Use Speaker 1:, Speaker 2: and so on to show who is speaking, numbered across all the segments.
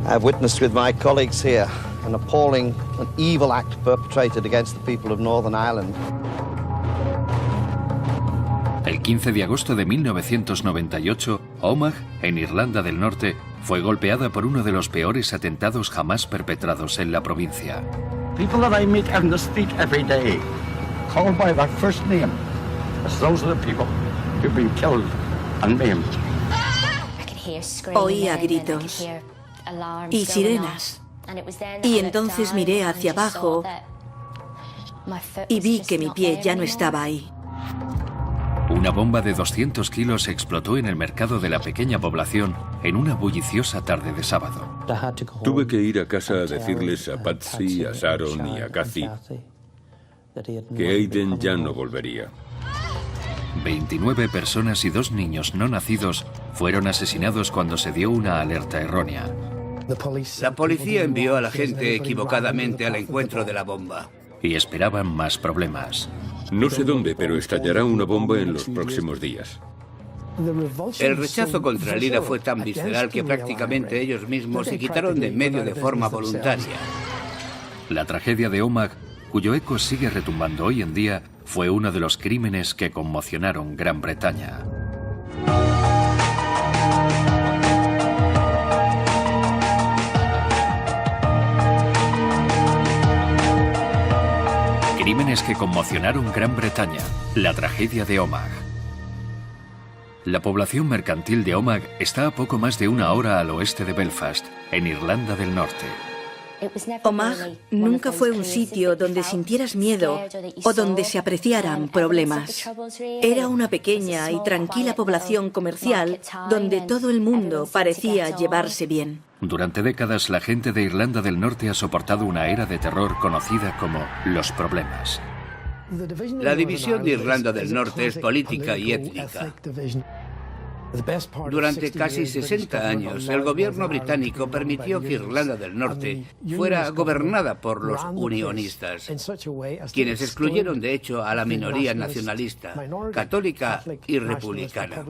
Speaker 1: I've witnessed with my colleagues here an appalling and evil act perpetrated against the people of Northern Ireland.
Speaker 2: El 15 de agosto de 1998, Omagh, en Irlanda del Norte, fue golpeada por uno de los peores atentados jamás perpetrados en la provincia.
Speaker 3: People that I meet on the street every day, called by their first name, as those are the people who've been killed and maimed.
Speaker 4: Oía gritos y sirenas, y entonces miré hacia abajo y vi que mi pie ya no estaba ahí.
Speaker 2: Una bomba de 200 kilos explotó en el mercado de la pequeña población en una bulliciosa tarde de sábado.
Speaker 5: Tuve que ir a casa a decirles a Patsy, a Sharon y a Kathy que Aidan ya no volvería.
Speaker 2: 29 personas y 2 niños no nacidos fueron asesinados cuando se dio una alerta errónea.
Speaker 6: La policía envió a la gente equivocadamente al encuentro de la bomba.
Speaker 2: Y esperaban más problemas.
Speaker 5: No sé dónde, pero estallará una bomba en los próximos días.
Speaker 6: El rechazo contra el IRA fue tan visceral que prácticamente ellos mismos se quitaron de en medio de forma voluntaria.
Speaker 2: La tragedia de Omagh, cuyo eco sigue retumbando hoy en día, fue uno de los crímenes que conmocionaron Gran Bretaña. Crímenes que conmocionaron Gran Bretaña, la tragedia de Omagh. La población mercantil de Omagh está a poco más de 1 hora al oeste de Belfast, en Irlanda del Norte.
Speaker 4: Omagh nunca fue un sitio donde sintieras miedo o donde se apreciaran problemas. Era una pequeña y tranquila población comercial donde todo el mundo parecía llevarse bien.
Speaker 2: Durante décadas, la gente de Irlanda del Norte ha soportado una era de terror conocida como los problemas.
Speaker 6: La división de Irlanda del Norte es política y étnica. Durante casi 60 años, el gobierno británico permitió que Irlanda del Norte fuera gobernada por los unionistas, quienes excluyeron de hecho a la minoría nacionalista, católica y republicana,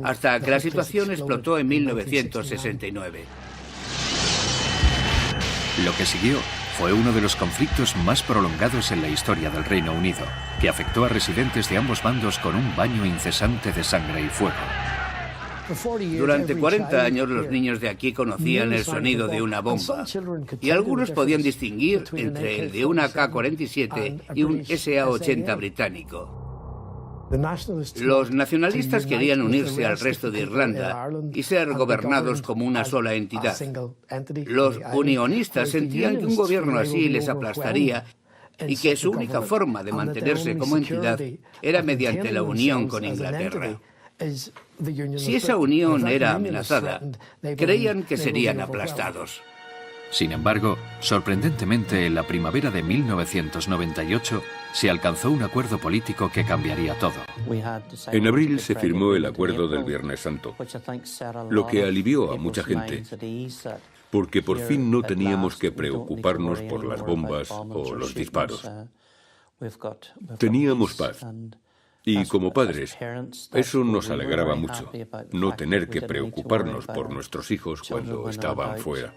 Speaker 6: hasta que la situación explotó en 1969.
Speaker 2: Lo que siguió fue uno de los conflictos más prolongados en la historia del Reino Unido, que afectó a residentes de ambos bandos con un baño incesante de sangre y fuego.
Speaker 6: Durante 40 años los niños de aquí conocían el sonido de una bomba, y algunos podían distinguir entre el de una K-47 y un SA-80 británico. Los nacionalistas querían unirse al resto de Irlanda y ser gobernados como una sola entidad. Los unionistas sentían que un gobierno así les aplastaría y que su única forma de mantenerse como entidad era mediante la unión con Inglaterra. Si esa unión era amenazada, creían que serían aplastados.
Speaker 2: Sin embargo, sorprendentemente, en la primavera de 1998 se alcanzó un acuerdo político que cambiaría todo.
Speaker 5: En abril se firmó el acuerdo del Viernes Santo, lo que alivió a mucha gente, porque por fin no teníamos que preocuparnos por las bombas o los disparos. Teníamos paz. Y como padres, eso nos alegraba mucho, no tener que preocuparnos por nuestros hijos cuando estaban fuera.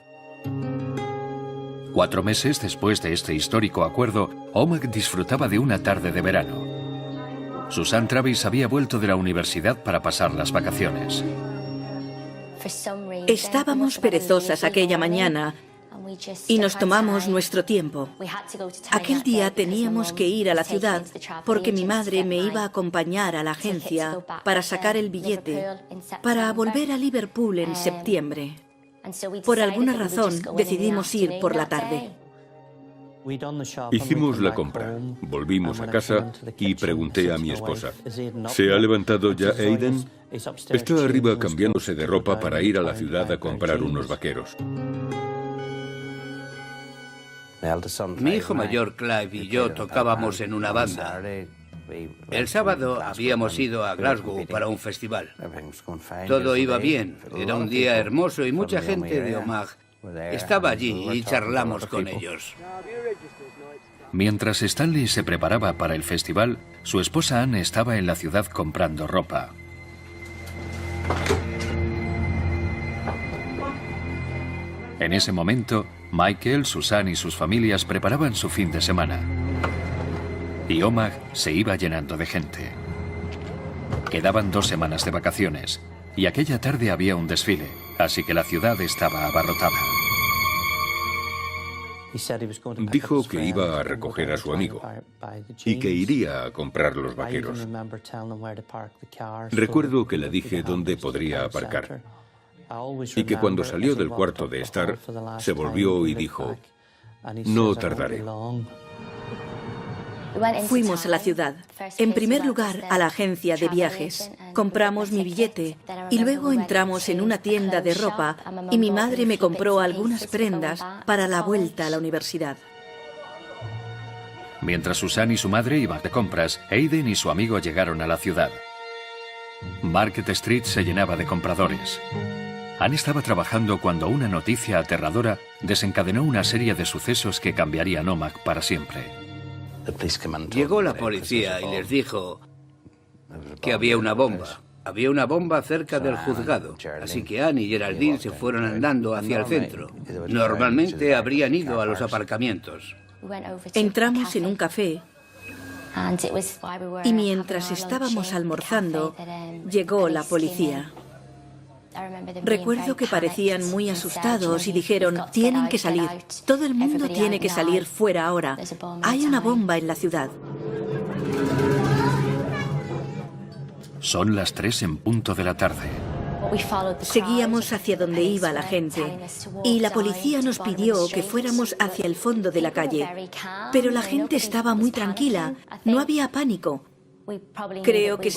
Speaker 2: 4 meses después de este histórico acuerdo, Omagh disfrutaba de una tarde de verano. Susan Travis había vuelto de la universidad para pasar las vacaciones.
Speaker 4: Estábamos perezosas aquella mañana y nos tomamos nuestro tiempo. Aquel día teníamos que ir a la ciudad porque mi madre me iba a acompañar a la agencia para sacar el billete para volver a Liverpool en septiembre. Por alguna razón decidimos ir por la tarde.
Speaker 5: Hicimos la compra, volvimos a casa y pregunté a mi esposa, ¿se ha levantado ya Aidan? Está arriba cambiándose de ropa para ir a la ciudad a comprar unos vaqueros.
Speaker 6: Mi hijo mayor, Clive, y yo tocábamos en una banda. El sábado habíamos ido a Glasgow para un festival. Todo iba bien, era un día hermoso y mucha gente de Omagh estaba allí y charlamos con ellos.
Speaker 2: Mientras Stanley se preparaba para el festival, su esposa Anne estaba en la ciudad comprando ropa. En ese momento, Michael, Susan y sus familias preparaban su fin de semana. Y Omagh se iba llenando de gente. Quedaban 2 semanas de vacaciones, y aquella tarde había un desfile, así que la ciudad estaba abarrotada.
Speaker 5: Dijo que iba a recoger a su amigo y que iría a comprar los vaqueros. Recuerdo que le dije dónde podría aparcar y que cuando salió del cuarto de estar, se volvió y dijo, no tardaré.
Speaker 4: Fuimos a la ciudad. En primer lugar, a la agencia de viajes. Compramos mi billete y luego entramos en una tienda de ropa y mi madre me compró algunas prendas para la vuelta a la universidad.
Speaker 2: Mientras Susan y su madre iban de compras, Aidan y su amigo llegaron a la ciudad. Market Street se llenaba de compradores. Anne estaba trabajando cuando una noticia aterradora desencadenó una serie de sucesos que cambiarían Omagh para siempre.
Speaker 6: Llegó la policía y les dijo que había una bomba. Había una bomba cerca del juzgado, así que Anne y Geraldine se fueron andando hacia el centro. Normalmente habrían ido a los aparcamientos.
Speaker 4: Entramos en un café y mientras estábamos almorzando, llegó la policía. Recuerdo que parecían muy asustados y dijeron, tienen que salir, todo el mundo tiene que salir fuera ahora. Hay una bomba en la ciudad.
Speaker 2: Son las 3 en punto de la tarde.
Speaker 4: Seguíamos hacia donde iba la gente y la policía nos pidió que fuéramos hacia el fondo de la calle. Pero la gente estaba muy tranquila, no había pánico. Creo que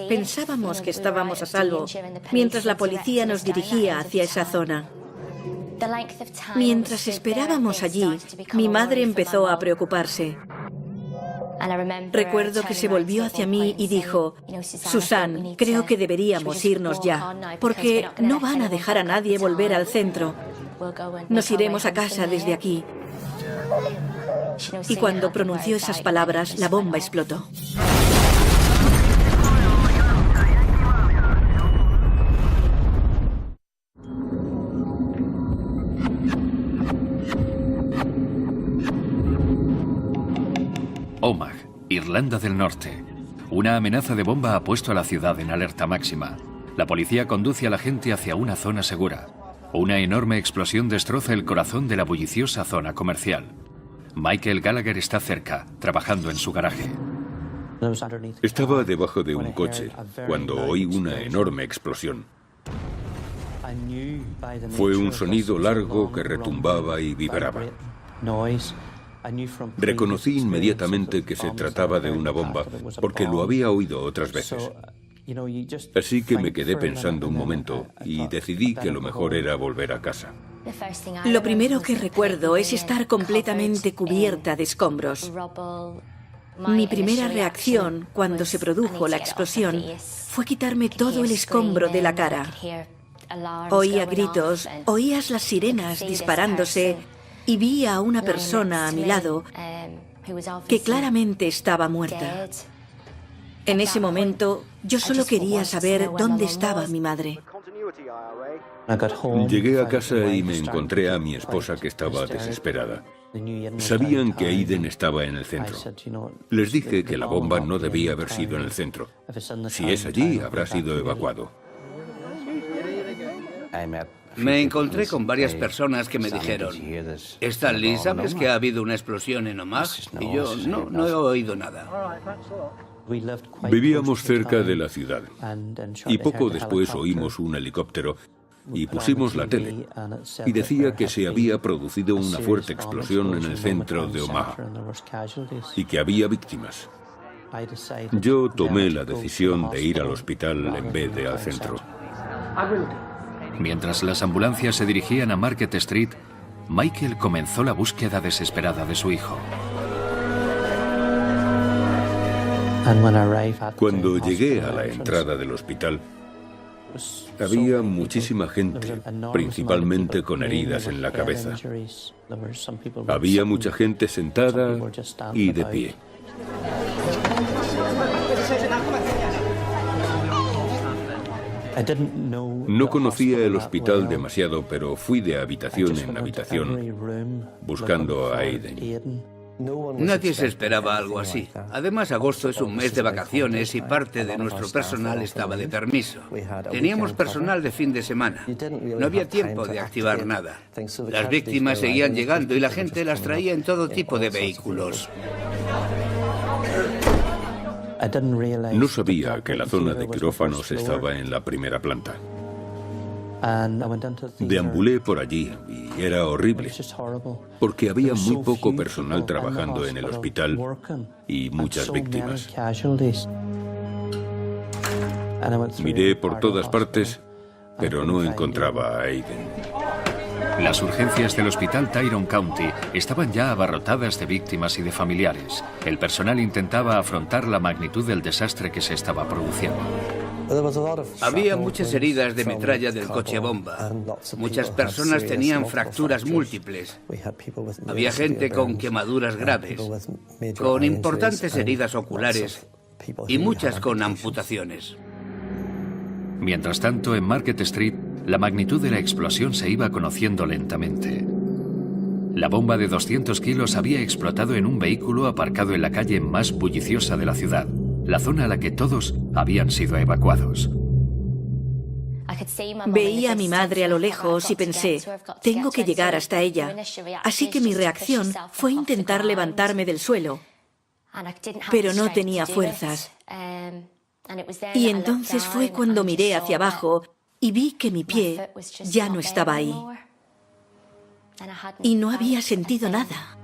Speaker 4: pensábamos que estábamos a salvo mientras la policía nos dirigía hacia esa zona. Mientras esperábamos allí, mi madre empezó a preocuparse. Recuerdo que se volvió hacia mí y dijo, Susan, creo que deberíamos irnos ya, porque no van a dejar a nadie volver al centro. Nos iremos a casa desde aquí. Y cuando pronunció esas palabras, la bomba explotó.
Speaker 2: Omagh, Irlanda del Norte. Una amenaza de bomba ha puesto a la ciudad en alerta máxima. La policía conduce a la gente hacia una zona segura. Una enorme explosión destroza el corazón de la bulliciosa zona comercial. Michael Gallagher está cerca, trabajando en su garaje.
Speaker 5: Estaba debajo de un coche cuando oí una enorme explosión. Fue un sonido largo que retumbaba y vibraba. Reconocí inmediatamente que se trataba de una bomba, porque lo había oído otras veces. Así que me quedé pensando un momento y decidí que lo mejor era volver a casa.
Speaker 4: Lo primero que recuerdo es estar completamente cubierta de escombros. Mi primera reacción cuando se produjo la explosión fue quitarme todo el escombro de la cara. Oía gritos, oías las sirenas disparándose y vi a una persona a mi lado que claramente estaba muerta. En ese momento, yo solo quería saber dónde estaba mi madre.
Speaker 5: Llegué a casa y me encontré a mi esposa que estaba desesperada. Sabían que Aidan estaba en el centro. Les dije que la bomba no debía haber sido en el centro. Si es allí, habrá sido evacuado.
Speaker 6: Me encontré con varias personas que me dijeron, Stanley, ¿sabes que ha habido una explosión en Omagh? Y yo, no he oído nada.
Speaker 5: Vivíamos cerca de la ciudad y poco después oímos un helicóptero y pusimos la tele y decía que se había producido una fuerte explosión en el centro de Omagh y que había víctimas. Yo tomé la decisión de ir al hospital en vez de al centro.
Speaker 2: Mientras las ambulancias se dirigían a Market Street, Michael comenzó la búsqueda desesperada de su hijo.
Speaker 5: Cuando llegué a la entrada del hospital, había muchísima gente, principalmente con heridas en la cabeza. Había mucha gente sentada y de pie. No conocía el hospital demasiado, pero fui de habitación en habitación buscando a Aiden.
Speaker 6: Nadie se esperaba algo así. Además, agosto es un mes de vacaciones y parte de nuestro personal estaba de permiso. Teníamos personal de fin de semana. No había tiempo de activar nada. Las víctimas seguían llegando y la gente las traía en todo tipo de vehículos.
Speaker 5: No sabía que la zona de quirófanos estaba en la primera planta. Deambulé por allí y era horrible, porque había muy poco personal trabajando en el hospital y muchas víctimas. Miré por todas partes, pero no encontraba a Aiden.
Speaker 2: Las urgencias del hospital Tyrone County estaban ya abarrotadas de víctimas y de familiares. El personal intentaba afrontar la magnitud del desastre que se estaba produciendo.
Speaker 6: Había muchas heridas de metralla del coche bomba. Muchas personas tenían fracturas múltiples. Había gente con quemaduras graves, con importantes heridas oculares y muchas con amputaciones.
Speaker 2: Mientras tanto, en Market Street, la magnitud de la explosión se iba conociendo lentamente. La bomba de 200 kilos había explotado en un vehículo aparcado en la calle más bulliciosa de la ciudad, la zona a la que todos habían sido evacuados.
Speaker 4: Veía a mi madre a lo lejos y pensé, tengo que llegar hasta ella. Así que mi reacción fue intentar levantarme del suelo, pero no tenía fuerzas. Y entonces fue cuando miré hacia abajo y vi que mi pie ya no estaba ahí. Y no había sentido nada.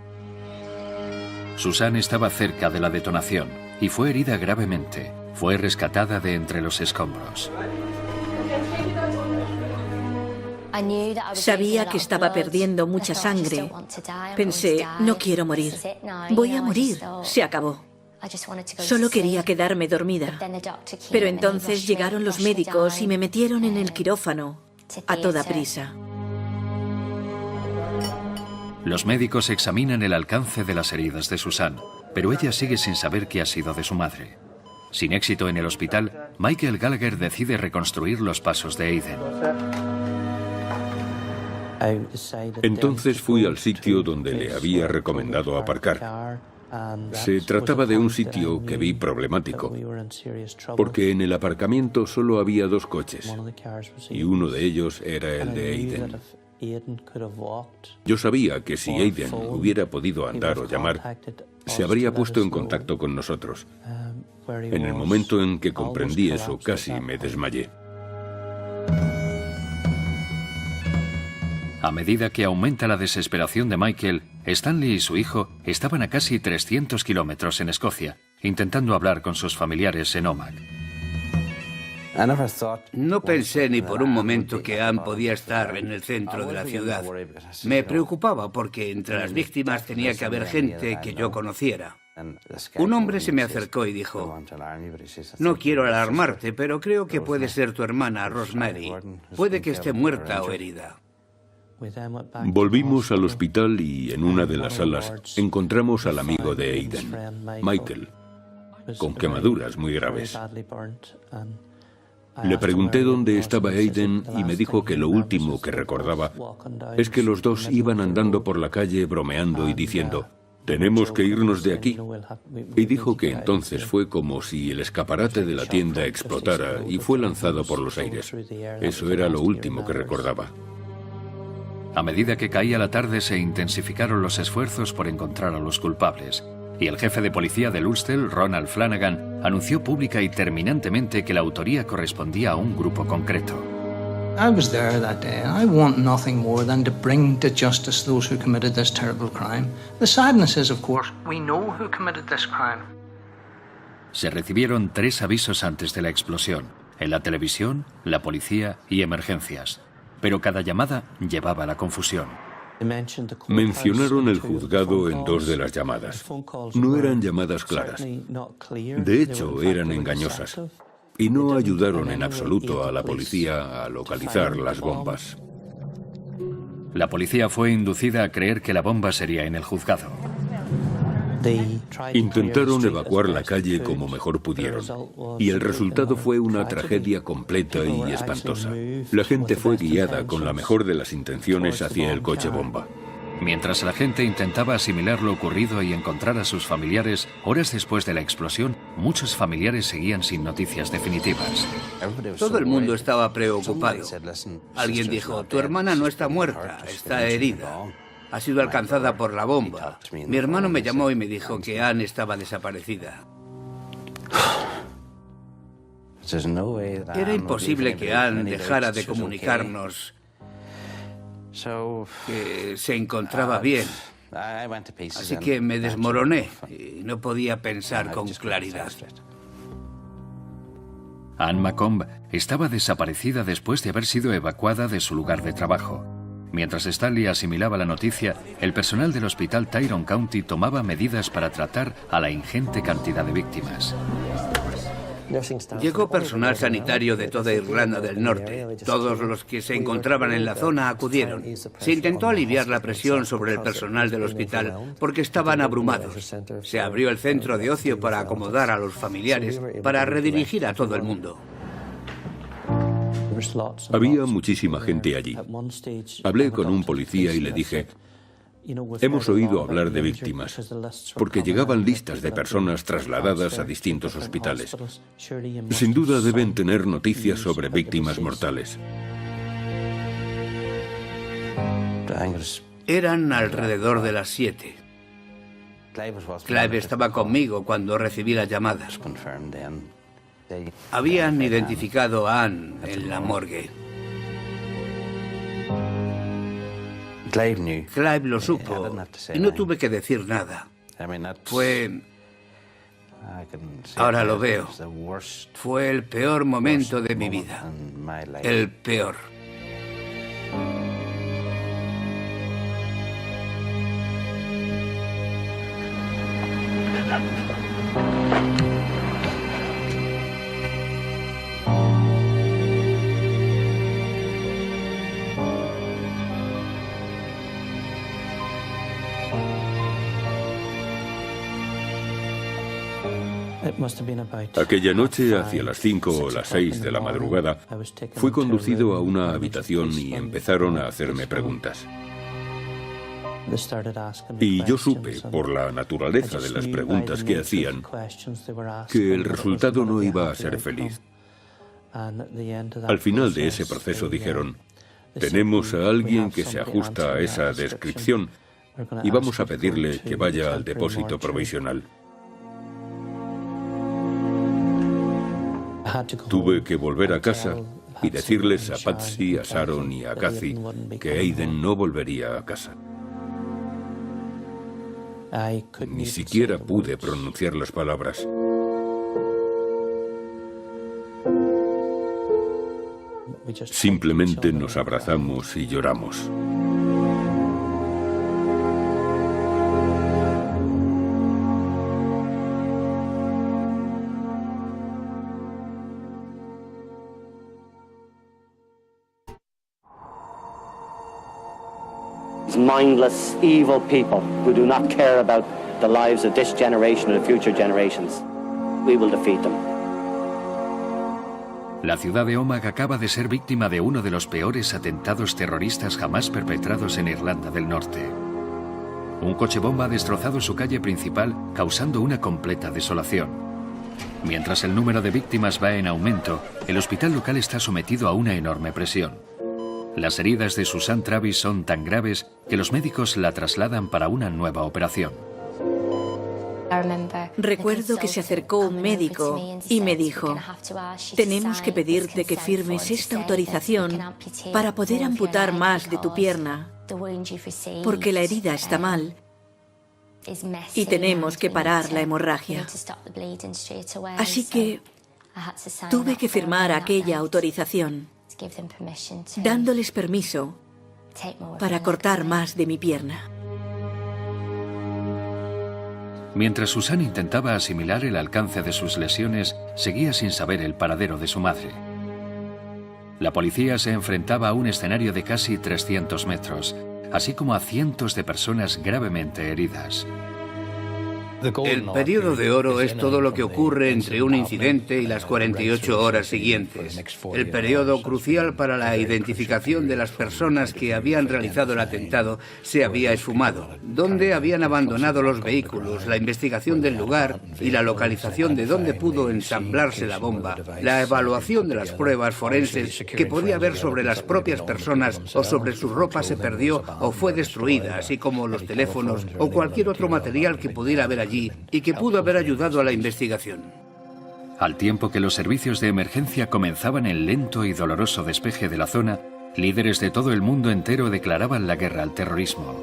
Speaker 2: Susan estaba cerca de la detonación y fue herida gravemente. Fue rescatada de entre los escombros.
Speaker 4: Sabía que estaba perdiendo mucha sangre. Pensé, no quiero morir. Voy a morir. Se acabó. Solo quería quedarme dormida. Pero entonces llegaron los médicos y me metieron en el quirófano a toda prisa.
Speaker 2: Los médicos examinan el alcance de las heridas de Susan, pero ella sigue sin saber qué ha sido de su madre. Sin éxito en el hospital, Michael Gallagher decide reconstruir los pasos de Aiden.
Speaker 5: Entonces fui al sitio donde le había recomendado aparcar. Se trataba de un sitio que vi problemático, porque en el aparcamiento solo había 2 coches, y uno de ellos era el de Aiden. Yo sabía que si Aiden hubiera podido andar o llamar, se habría puesto en contacto con nosotros. En el momento en que comprendí eso, casi me desmayé.
Speaker 2: A medida que aumenta la desesperación de Michael, Stanley y su hijo estaban a casi 300 kilómetros en Escocia, intentando hablar con sus familiares en Omagh.
Speaker 6: No pensé ni por un momento que Anne podía estar en el centro de la ciudad. Me preocupaba porque entre las víctimas tenía que haber gente que yo conociera. Un hombre se me acercó y dijo, no quiero alarmarte, pero creo que puede ser tu hermana, Rosemary. Puede que esté muerta o herida.
Speaker 5: Volvimos al hospital y en una de las salas encontramos al amigo de Aiden, Michael, con quemaduras muy graves. Le pregunté dónde estaba Aiden y me dijo que lo último que recordaba es que los dos iban andando por la calle bromeando y diciendo, «Tenemos que irnos de aquí». Y dijo que entonces fue como si el escaparate de la tienda explotara y fue lanzado por los aires. Eso era lo último que recordaba.
Speaker 2: A medida que caía la tarde se intensificaron los esfuerzos por encontrar a los culpables. Y el jefe de policía de Ulster, Ronald Flanagan, anunció pública y terminantemente que la autoría correspondía a un grupo concreto.
Speaker 7: I was there that day, and I want nothing more than to bring to justice those who committed this terrible crime. The sadness is, of course, we know who committed this crime.
Speaker 2: Se recibieron 3 avisos antes de la explosión, en la televisión, la policía y emergencias. Pero cada llamada llevaba a la confusión.
Speaker 5: Mencionaron el juzgado en 2 de las llamadas. No eran llamadas claras. De hecho, eran engañosas. Y no ayudaron en absoluto a la policía a localizar las bombas.
Speaker 2: La policía fue inducida a creer que la bomba sería en el juzgado.
Speaker 5: Intentaron evacuar la calle como mejor pudieron, y el resultado fue una tragedia completa y espantosa. La gente fue guiada con la mejor de las intenciones hacia el coche bomba.
Speaker 2: Mientras la gente intentaba asimilar lo ocurrido y encontrar a sus familiares, horas después de la explosión, muchos familiares seguían sin noticias definitivas.
Speaker 6: Todo el mundo estaba preocupado. Alguien dijo, tu hermana no está muerta, está herida. Ha sido alcanzada por la bomba. Mi hermano me llamó y me dijo que Anne estaba desaparecida. Era imposible que Anne dejara de comunicarnos que se encontraba bien. Así que me desmoroné y no podía pensar con claridad.
Speaker 2: Anne Macomb estaba desaparecida después de haber sido evacuada de su lugar de trabajo. Mientras Stanley asimilaba la noticia, el personal del hospital Tyrone County tomaba medidas para tratar a la ingente cantidad de víctimas.
Speaker 6: Llegó personal sanitario de toda Irlanda del Norte. Todos los que se encontraban en la zona acudieron. Se intentó aliviar la presión sobre el personal del hospital porque estaban abrumados. Se abrió el centro de ocio para acomodar a los familiares, para redirigir a todo el mundo.
Speaker 5: Había muchísima gente allí. Hablé con un policía y le dije, hemos oído hablar de víctimas, porque llegaban listas de personas trasladadas a distintos hospitales. Sin duda deben tener noticias sobre víctimas mortales.
Speaker 6: Eran alrededor de las 7. Clive estaba conmigo cuando recibí la llamada. Habían identificado a Anne en la morgue. Clive lo supo y no tuve que decir nada. Ahora lo veo. Fue el peor momento de mi vida. El peor.
Speaker 5: Aquella noche, hacia las 5 o las 6 de la madrugada, fui conducido a una habitación y empezaron a hacerme preguntas. Y yo supe, por la naturaleza de las preguntas que hacían, que el resultado no iba a ser feliz. Al final de ese proceso dijeron, tenemos a alguien que se ajusta a esa descripción y vamos a pedirle que vaya al depósito provisional. Tuve que volver a casa y decirles a Patsy, a Sharon y a Kathy que Aidan no volvería a casa. Ni siquiera pude pronunciar las palabras. Simplemente nos abrazamos y lloramos.
Speaker 8: Mindless, evil people who do not care about the lives of this generation or the future generations. We will defeat them.
Speaker 2: La ciudad de Omagh acaba de ser víctima de uno de los peores atentados terroristas jamás perpetrados en Irlanda del Norte. Un coche bomba ha destrozado su calle principal, causando una completa desolación. Mientras el número de víctimas va en aumento, el hospital local está sometido a una enorme presión. Las heridas de Susan Travis son tan graves que los médicos la trasladan para una nueva operación.
Speaker 4: Recuerdo que se acercó un médico y me dijo, tenemos que pedirte que firmes esta autorización para poder amputar más de tu pierna, porque la herida está mal y tenemos que parar la hemorragia. Así que tuve que firmar aquella autorización, dándoles permiso para cortar más de mi pierna.
Speaker 2: Mientras Susan intentaba asimilar el alcance de sus lesiones, seguía sin saber el paradero de su madre. La policía se enfrentaba a un escenario de casi 300 metros, así como a cientos de personas gravemente heridas.
Speaker 6: El periodo de oro es todo lo que ocurre entre un incidente y las 48 horas siguientes. El periodo crucial para la identificación de las personas que habían realizado el atentado se había esfumado. Dónde habían abandonado los vehículos, la investigación del lugar y la localización de dónde pudo ensamblarse la bomba, la evaluación de las pruebas forenses que podía haber sobre las propias personas o sobre su ropa se perdió o fue destruida, así como los teléfonos o cualquier otro material que pudiera haber allí y que pudo haber ayudado a la investigación.
Speaker 2: Al tiempo que los servicios de emergencia comenzaban el lento y doloroso despeje de la zona, líderes de todo el mundo entero declaraban la guerra al terrorismo.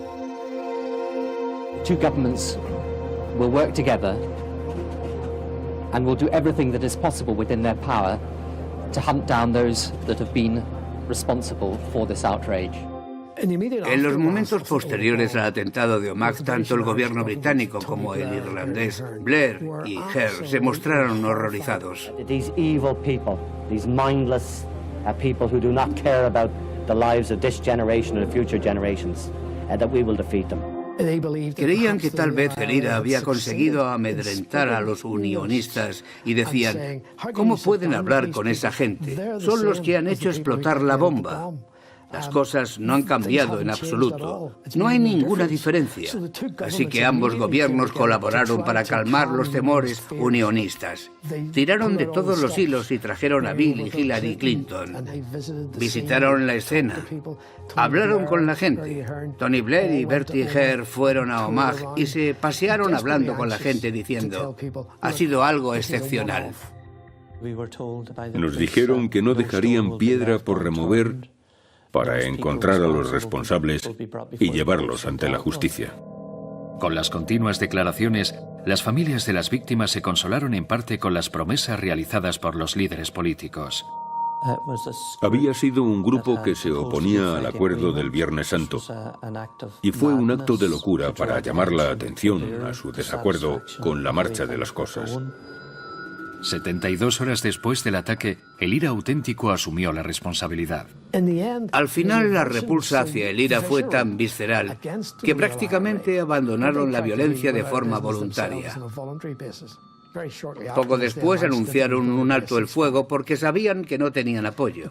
Speaker 8: Two governments will work together and will do everything that is possible within their power to hunt down those that have been responsible for this outrage.
Speaker 6: En los momentos posteriores al atentado de Omagh, tanto el gobierno británico como el irlandés Blair y Hare se mostraron horrorizados.
Speaker 8: These evil people, these mindless people who do not care about the lives of this generation or the future generations, that we will defeat them.
Speaker 6: Creían que tal vez el IRA había conseguido amedrentar a los unionistas y decían, ¿cómo pueden hablar con esa gente? Son los que han hecho explotar la bomba. Las cosas no han cambiado en absoluto. No hay ninguna diferencia. Así que ambos gobiernos colaboraron para calmar los temores unionistas. Tiraron de todos los hilos y trajeron a Bill y Hillary Clinton. Visitaron la escena. Hablaron con la gente. Tony Blair y Bertie Hare fueron a Omagh y se pasearon hablando con la gente diciendo, ha sido algo excepcional.
Speaker 5: Nos dijeron que no dejarían piedra por remover para encontrar a los responsables y llevarlos ante la justicia.
Speaker 2: Con las continuas declaraciones, las familias de las víctimas se consolaron en parte con las promesas realizadas por los líderes políticos.
Speaker 5: Había sido un grupo que se oponía al acuerdo del Viernes Santo y fue un acto de locura para llamar la atención a su desacuerdo con la marcha de las cosas.
Speaker 2: 72 horas después del ataque, el IRA auténtico asumió la responsabilidad.
Speaker 6: Al final, la repulsa hacia el IRA fue tan visceral que prácticamente abandonaron la violencia de forma voluntaria. Poco después anunciaron un alto el fuego porque sabían que no tenían apoyo.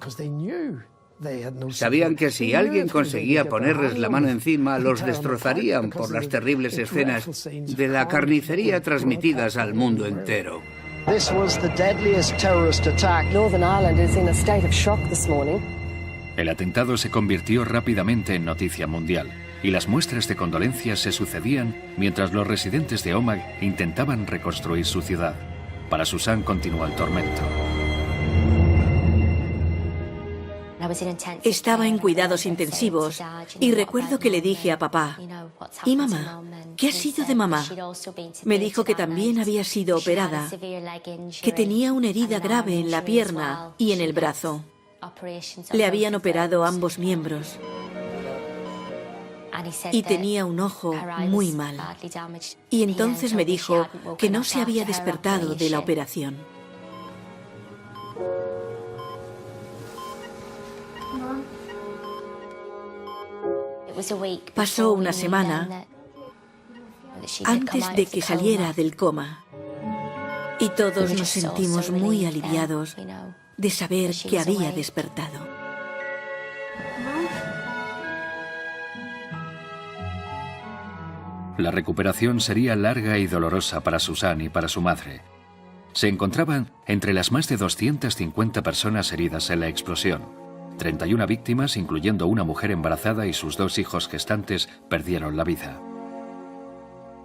Speaker 6: Sabían que si alguien conseguía ponerles la mano encima, los destrozarían por las terribles escenas de la carnicería transmitidas al mundo entero.
Speaker 9: This was the deadliest terrorist attack.
Speaker 10: Northern Ireland is in a state of shock this morning.
Speaker 2: El atentado se convirtió rápidamente en noticia mundial y las muestras de condolencias se sucedían mientras los residentes de Omagh intentaban reconstruir su ciudad. Para Susan continuó el tormento.
Speaker 4: Estaba en cuidados intensivos y recuerdo que le dije a papá, ¿y mamá? ¿Qué ha sido de mamá? Me dijo que también había sido operada, que tenía una herida grave en la pierna y en el brazo. Le habían operado ambos miembros y tenía un ojo muy mal. Y entonces me dijo que no se había despertado de la operación. Pasó una semana antes de que saliera del coma y todos nos sentimos muy aliviados de saber que había despertado.
Speaker 2: La recuperación sería larga y dolorosa para Susan y para su madre. Se encontraban entre las más de 250 personas heridas en la explosión. 31 víctimas, incluyendo una mujer embarazada y sus 2 hijos gestantes, perdieron la vida.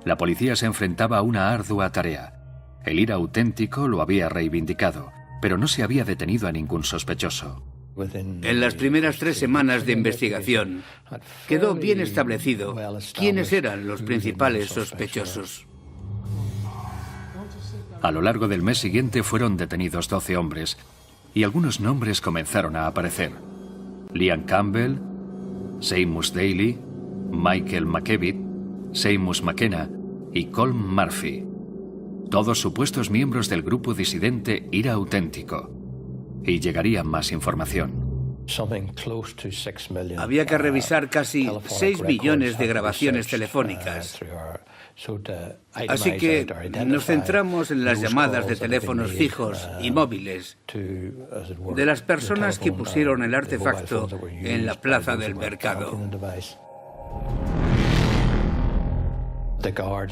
Speaker 2: La policía se enfrentaba a una ardua tarea. El IRA auténtico lo había reivindicado, pero no se había detenido a ningún sospechoso.
Speaker 6: En las primeras 3 semanas de investigación, quedó bien establecido quiénes eran los principales sospechosos.
Speaker 2: A lo largo del mes siguiente fueron detenidos 12 hombres, y algunos nombres comenzaron a aparecer. Liam Campbell, Seamus Daly, Michael McKevitt, Seamus McKenna y Colm Murphy. Todos supuestos miembros del grupo disidente IRA auténtico. Y llegaría más información.
Speaker 6: Había que revisar casi 6 millones de grabaciones telefónicas. Así que nos centramos en las llamadas de teléfonos fijos y móviles de las personas que pusieron el artefacto en la plaza del mercado.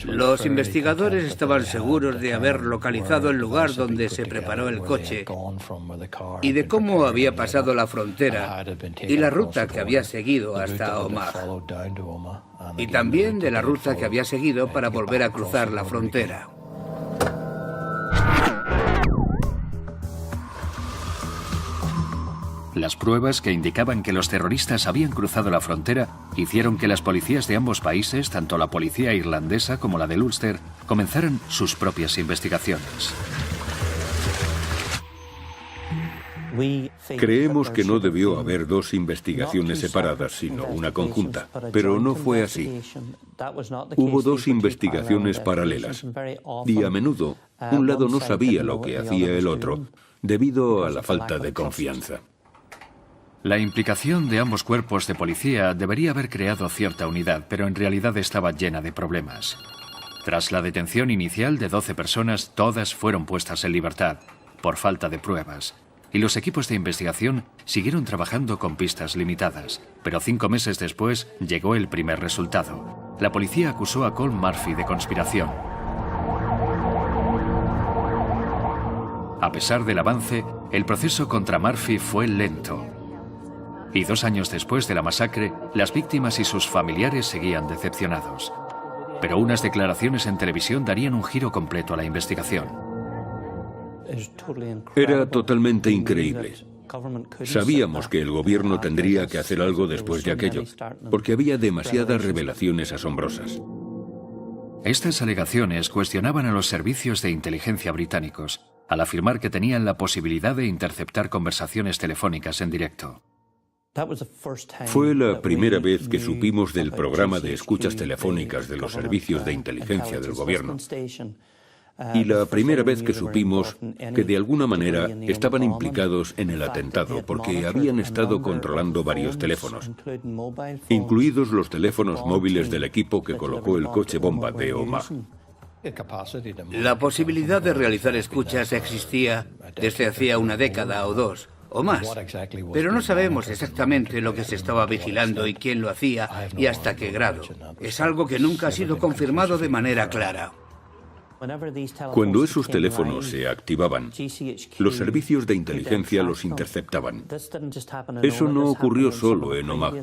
Speaker 6: Los investigadores estaban seguros de haber localizado el lugar donde se preparó el coche y de cómo había pasado la frontera y la ruta que había seguido hasta Omagh. Y también de la ruta que había seguido para volver a cruzar la frontera.
Speaker 2: Las pruebas que indicaban que los terroristas habían cruzado la frontera hicieron que las policías de ambos países, tanto la policía irlandesa como la del Ulster, comenzaran sus propias investigaciones.
Speaker 5: Creemos que no debió haber dos investigaciones separadas, sino una conjunta, pero no fue así. Hubo dos investigaciones paralelas, y a menudo un lado no sabía lo que hacía el otro, debido a la falta de confianza.
Speaker 2: La implicación de ambos cuerpos de policía debería haber creado cierta unidad, pero en realidad estaba llena de problemas. Tras la detención inicial de 12 personas, todas fueron puestas en libertad, por falta de pruebas. Y los equipos de investigación siguieron trabajando con pistas limitadas. Pero 5 meses después llegó el primer resultado. La policía acusó a Colm Murphy de conspiración. A pesar del avance, el proceso contra Murphy fue lento. Y 2 años después de la masacre, las víctimas y sus familiares seguían decepcionados. Pero unas declaraciones en televisión darían un giro completo a la investigación.
Speaker 5: Era totalmente increíble. Sabíamos que el gobierno tendría que hacer algo después de aquello, porque había demasiadas revelaciones asombrosas.
Speaker 2: Estas alegaciones cuestionaban a los servicios de inteligencia británicos, al afirmar que tenían la posibilidad de interceptar conversaciones telefónicas en directo.
Speaker 5: Fue la primera vez que supimos del programa de escuchas telefónicas de los servicios de inteligencia del gobierno. Y la primera vez que supimos que de alguna manera estaban implicados en el atentado porque habían estado controlando varios teléfonos, incluidos los teléfonos móviles del equipo que colocó el coche bomba de Omagh.
Speaker 6: La posibilidad de realizar escuchas existía desde hacía una década o 2. O más, pero no sabemos exactamente lo que se estaba vigilando y quién lo hacía y hasta qué grado. Es algo que nunca ha sido confirmado de manera clara.
Speaker 5: Cuando esos teléfonos se activaban, los servicios de inteligencia los interceptaban. Eso no ocurrió solo en Omagh.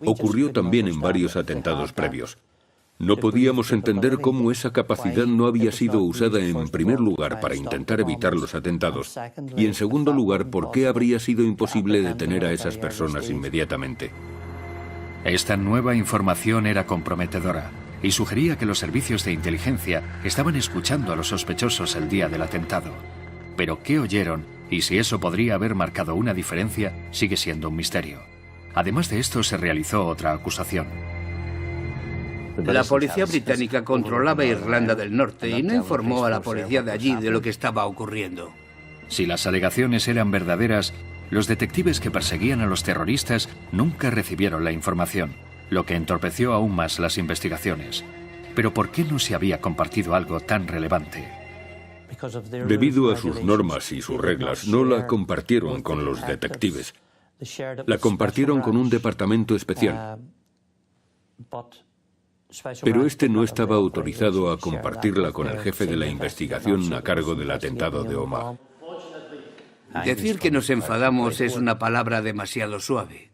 Speaker 5: Ocurrió también en varios atentados previos. No podíamos entender cómo esa capacidad no había sido usada en primer lugar para intentar evitar los atentados y en segundo lugar por qué habría sido imposible detener a esas personas inmediatamente.
Speaker 2: Esta nueva información era comprometedora y sugería que los servicios de inteligencia estaban escuchando a los sospechosos el día del atentado. Pero ¿qué oyeron? Y si eso podría haber marcado una diferencia, sigue siendo un misterio. Además de esto, se realizó otra acusación.
Speaker 6: La policía británica controlaba Irlanda del Norte y no informó a la policía de allí de lo que estaba ocurriendo.
Speaker 2: Si las alegaciones eran verdaderas, los detectives que perseguían a los terroristas nunca recibieron la información, lo que entorpeció aún más las investigaciones. Pero ¿por qué no se había compartido algo tan relevante?
Speaker 5: Debido a sus normas y sus reglas, no la compartieron con los detectives. La compartieron con un departamento especial. Pero este no estaba autorizado a compartirla con el jefe de la investigación a cargo del atentado de Omagh.
Speaker 6: Decir que nos enfadamos es una palabra demasiado suave.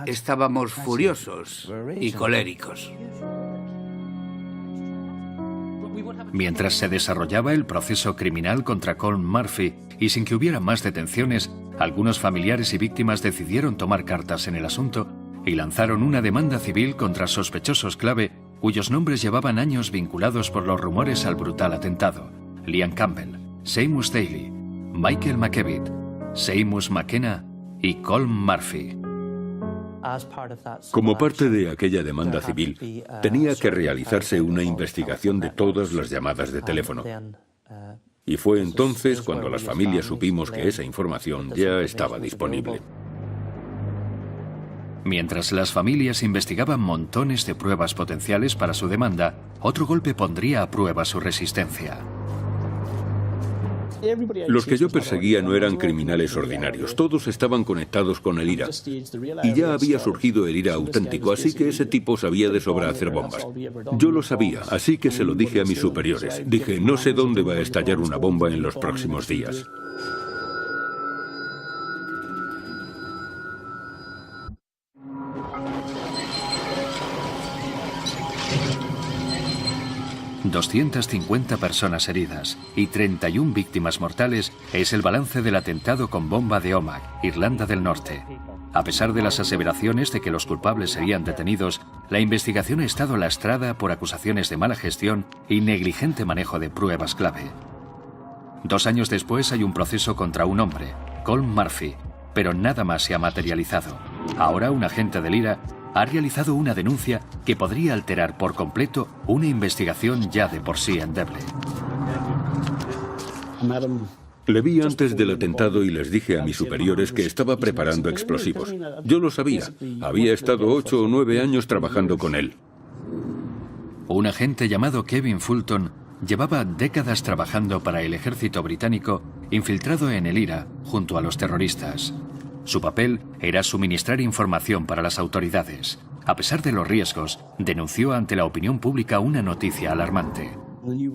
Speaker 6: Estábamos furiosos y coléricos.
Speaker 2: Mientras se desarrollaba el proceso criminal contra Colm Murphy y sin que hubiera más detenciones, algunos familiares y víctimas decidieron tomar cartas en el asunto y lanzaron una demanda civil contra sospechosos clave cuyos nombres llevaban años vinculados por los rumores al brutal atentado: Liam Campbell, Seamus Daly, Michael McKevitt, Seamus McKenna y Colm Murphy.
Speaker 5: Como parte de aquella demanda civil, tenía que realizarse una investigación de todas las llamadas de teléfono. Y fue entonces cuando las familias supimos que esa información ya estaba disponible.
Speaker 2: Mientras las familias investigaban montones de pruebas potenciales para su demanda, otro golpe pondría a prueba su resistencia.
Speaker 5: Los que yo perseguía no eran criminales ordinarios, todos estaban conectados con el IRA. Y ya había surgido el IRA auténtico, así que ese tipo sabía de sobra hacer bombas. Yo lo sabía, así que se lo dije a mis superiores. Dije, no sé dónde va a estallar una bomba en los próximos días.
Speaker 2: ...250 personas heridas y 31 víctimas mortales es el balance del atentado con bomba de Omagh, Irlanda del Norte. A pesar de las aseveraciones de que los culpables serían detenidos, la investigación ha estado lastrada por acusaciones de mala gestión y negligente manejo de pruebas clave. 2 años después hay un proceso contra un hombre, Colm Murphy, pero nada más se ha materializado. Ahora un agente del IRA ha realizado una denuncia que podría alterar por completo una investigación ya de por sí endeble.
Speaker 5: Le vi antes del atentado y les dije a mis superiores que estaba preparando explosivos. Yo lo sabía. Había estado 8 o 9 años trabajando con él.
Speaker 2: Un agente llamado Kevin Fulton llevaba décadas trabajando para el ejército británico, infiltrado en el IRA junto a los terroristas. Su papel era suministrar información para las autoridades. A pesar de los riesgos, denunció ante la opinión pública una noticia alarmante.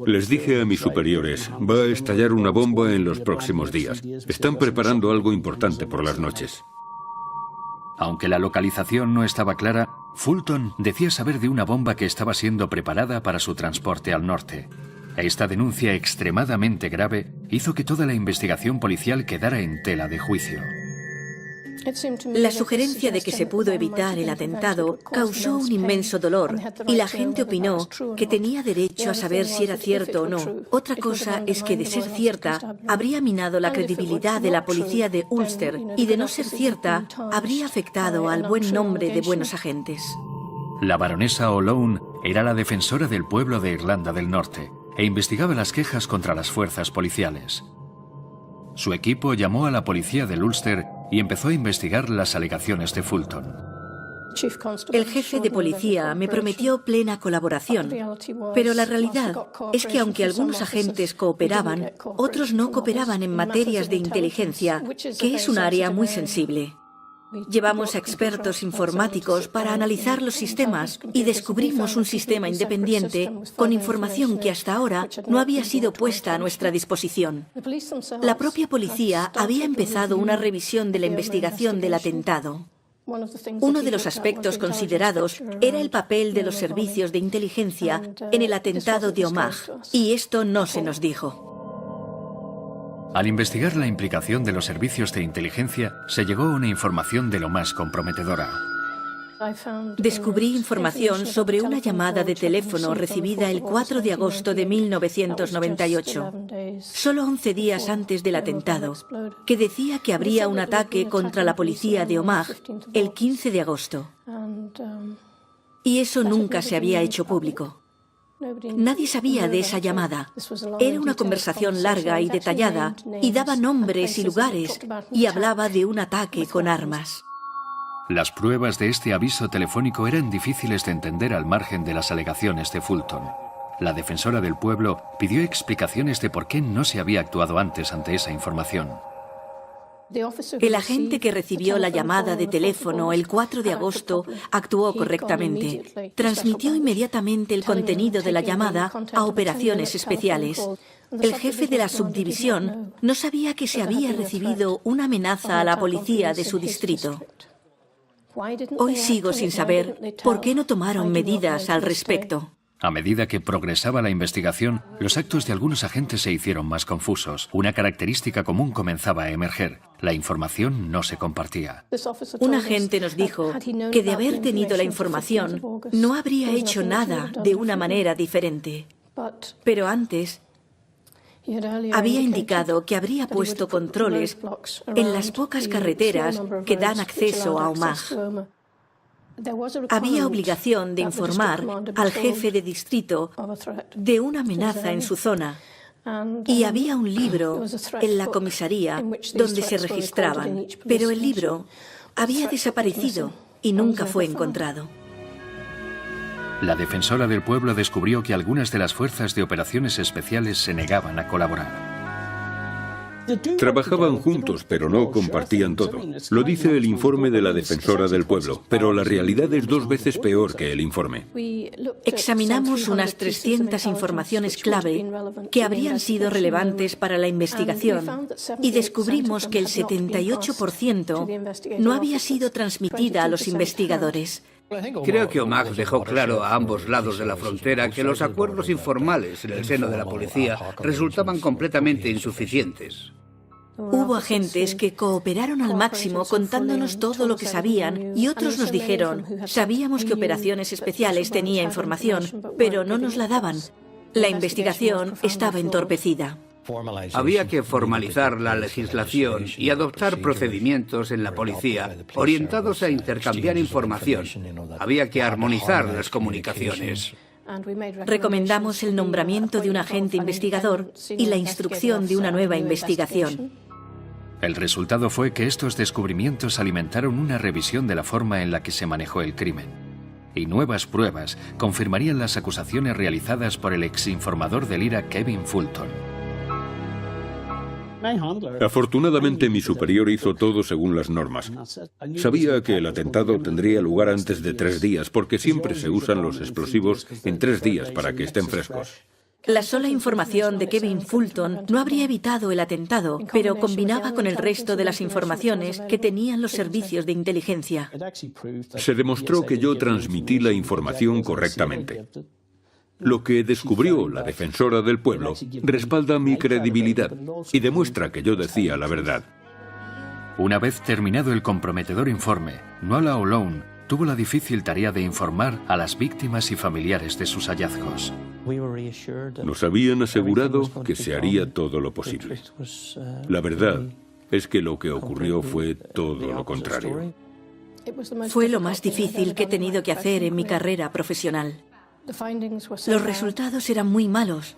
Speaker 5: Les dije a mis superiores, va a estallar una bomba en los próximos días. Están preparando algo importante por las noches.
Speaker 2: Aunque la localización no estaba clara, Fulton decía saber de una bomba que estaba siendo preparada para su transporte al norte. Esta denuncia extremadamente grave hizo que toda la investigación policial quedara en tela de juicio.
Speaker 4: La sugerencia de que se pudo evitar el atentado causó un inmenso dolor y la gente opinó que tenía derecho a saber si era cierto o no. Otra cosa es que, de ser cierta, habría minado la credibilidad de la policía de Ulster y, de no ser cierta, habría afectado al buen nombre de buenos agentes.
Speaker 2: La baronesa O'Lone era la defensora del pueblo de Irlanda del Norte e investigaba las quejas contra las fuerzas policiales. Su equipo llamó a la policía del Ulster y empezó a investigar las alegaciones de Fulton.
Speaker 4: El jefe de policía me prometió plena colaboración, pero la realidad es que aunque algunos agentes cooperaban, otros no cooperaban en materias de inteligencia, que es un área muy sensible. Llevamos a expertos informáticos para analizar los sistemas y descubrimos un sistema independiente con información que hasta ahora no había sido puesta a nuestra disposición. La propia policía había empezado una revisión de la investigación del atentado. Uno de los aspectos considerados era el papel de los servicios de inteligencia en el atentado de Omagh, y esto no se nos dijo.
Speaker 2: Al investigar la implicación de los servicios de inteligencia, se llegó a una información de lo más comprometedora.
Speaker 4: Descubrí información sobre una llamada de teléfono recibida el 4 de agosto de 1998, solo 11 días antes del atentado, que decía que habría un ataque contra la policía de Omagh el 15 de agosto. Y eso nunca se había hecho público. Nadie sabía de esa llamada. Era una conversación larga y detallada y daba nombres y lugares y hablaba de un ataque con armas.
Speaker 2: Las pruebas de este aviso telefónico eran difíciles de entender al margen de las alegaciones de Fulton. La defensora del pueblo pidió explicaciones de por qué no se había actuado antes ante esa información.
Speaker 4: El agente que recibió la llamada de teléfono el 4 de agosto actuó correctamente. Transmitió inmediatamente el contenido de la llamada a operaciones especiales. El jefe de la subdivisión no sabía que se había recibido una amenaza a la policía de su distrito. Hoy sigo sin saber por qué no tomaron medidas al respecto.
Speaker 2: A medida que progresaba la investigación, los actos de algunos agentes se hicieron más confusos. Una característica común comenzaba a emerger. La información no se compartía.
Speaker 4: Un agente nos dijo que, de haber tenido la información, no habría hecho nada de una manera diferente. Pero antes había indicado que habría puesto controles en las pocas carreteras que dan acceso a Omagh. Había obligación de informar al jefe de distrito de una amenaza en su zona Y había un libro en la comisaría donde se registraban, pero el libro había desaparecido y nunca fue encontrado.
Speaker 2: La defensora del pueblo descubrió que algunas de las fuerzas de operaciones especiales se negaban a colaborar.
Speaker 5: Trabajaban juntos, pero no compartían todo. Lo dice el informe de la defensora del pueblo, pero la realidad es 2 veces peor que el informe.
Speaker 4: Examinamos unas 300 informaciones clave que habrían sido relevantes para la investigación y descubrimos que el 78% no había sido transmitida a los investigadores.
Speaker 6: Creo que Omagh dejó claro a ambos lados de la frontera que los acuerdos informales en el seno de la policía resultaban completamente insuficientes.
Speaker 4: Hubo agentes que cooperaron al máximo contándonos todo lo que sabían y otros nos dijeron, sabíamos que Operaciones Especiales tenía información, pero no nos la daban. La investigación estaba entorpecida.
Speaker 6: Había que formalizar la legislación y adoptar procedimientos en la policía orientados a intercambiar información. Había que armonizar las comunicaciones.
Speaker 4: Recomendamos el nombramiento de un agente investigador y la instrucción de una nueva investigación.
Speaker 2: El resultado fue que estos descubrimientos alimentaron una revisión de la forma en la que se manejó el crimen. Y nuevas pruebas confirmarían las acusaciones realizadas por el exinformador del IRA Kevin Fulton.
Speaker 5: Afortunadamente, mi superior hizo todo según las normas. Sabía que el atentado tendría lugar antes de 3 días, porque siempre se usan los explosivos en 3 días para que estén frescos.
Speaker 4: La sola información de Kevin Fulton no habría evitado el atentado, pero combinaba con el resto de las informaciones que tenían los servicios de inteligencia.
Speaker 5: Se demostró que yo transmití la información correctamente. Lo que descubrió la defensora del pueblo respalda mi credibilidad y demuestra que yo decía la verdad.
Speaker 2: Una vez terminado el comprometedor informe, Nuala O'Lone tuvo la difícil tarea de informar a las víctimas y familiares de sus hallazgos.
Speaker 5: Nos habían asegurado que se haría todo lo posible. La verdad es que lo que ocurrió fue todo lo contrario.
Speaker 4: Fue lo más difícil que he tenido que hacer en mi carrera profesional. Los resultados eran muy malos,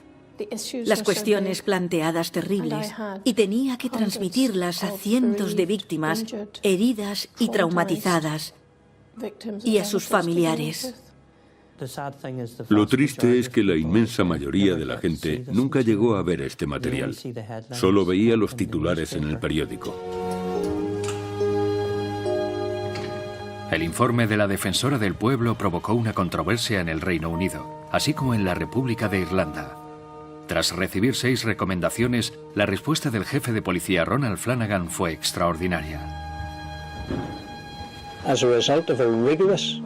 Speaker 4: las cuestiones planteadas terribles, y tenía que transmitirlas a cientos de víctimas heridas y traumatizadas, y a sus familiares.
Speaker 5: Lo triste es que la inmensa mayoría de la gente nunca llegó a ver este material. Solo veía los titulares en el periódico.
Speaker 2: El informe de la defensora del pueblo provocó una controversia en el Reino Unido, así como en la República de Irlanda. Tras recibir 6 recomendaciones, la respuesta del jefe de policía Ronald Flanagan fue extraordinaria.
Speaker 7: As a result of a rigorous,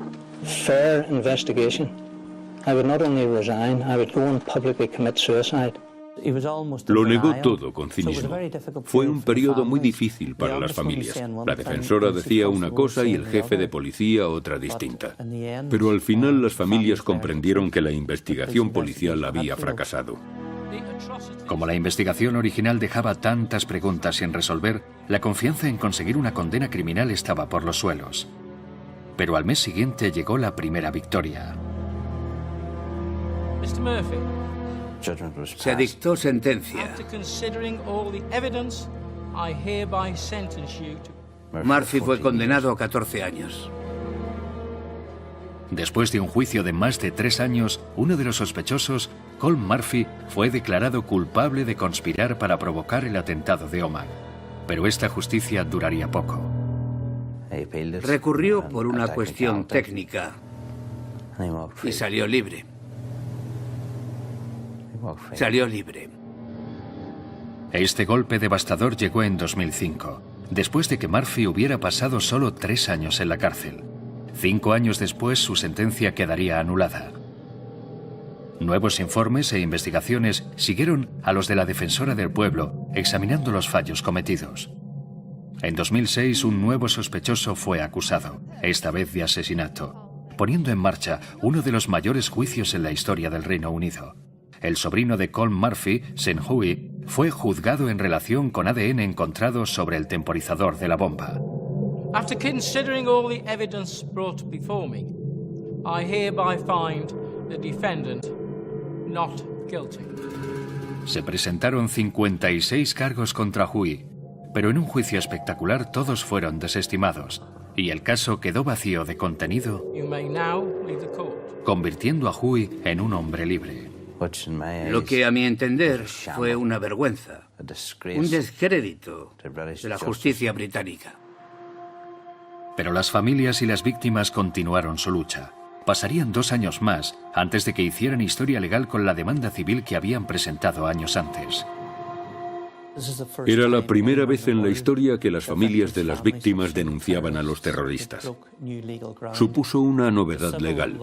Speaker 7: fair investigation, I would not only resign, I would go and publicly commit suicide.
Speaker 5: Lo negó todo con cinismo. Fue un periodo muy difícil para las familias. La defensora decía una cosa y el jefe de policía otra distinta. Pero al final las familias comprendieron que la investigación policial había fracasado.
Speaker 2: Como la investigación original dejaba tantas preguntas sin resolver, la confianza en conseguir una condena criminal estaba por los suelos. Pero al mes siguiente llegó la primera victoria.
Speaker 11: Mr. Murphy.
Speaker 6: Se dictó sentencia. Murphy fue condenado a 14 años.
Speaker 2: Después de un juicio de más de 3 años, uno de los sospechosos, Colm Murphy, fue declarado culpable de conspirar para provocar el atentado de Omagh. Pero esta justicia duraría poco.
Speaker 6: Recurrió por una cuestión técnica y salió libre. Salió libre.
Speaker 2: Este golpe devastador llegó en 2005, después de que Murphy hubiera pasado solo 3 años en la cárcel. 5 años después, su sentencia quedaría anulada. Nuevos informes e investigaciones siguieron a los de la defensora del pueblo, examinando los fallos cometidos. En 2006, un nuevo sospechoso fue acusado, esta vez de asesinato, poniendo en marcha uno de los mayores juicios en la historia del Reino Unido. El sobrino de Colm Murphy, St. Hui, fue juzgado en relación con ADN encontrado sobre el temporizador de la bomba.
Speaker 11: After considering all the evidence brought before me, I hereby find the defendant not guilty.
Speaker 2: Se presentaron 56 cargos contra Hui, pero en un juicio espectacular todos fueron desestimados y el caso quedó vacío de contenido, convirtiendo a Hui en un hombre libre.
Speaker 6: Lo que a mi entender fue una vergüenza, un descrédito de la justicia británica.
Speaker 2: Pero las familias y las víctimas continuaron su lucha. Pasarían 2 años más antes de que hicieran historia legal con la demanda civil que habían presentado años antes.
Speaker 5: Era la primera vez en la historia que las familias de las víctimas denunciaban a los terroristas. Supuso una novedad legal.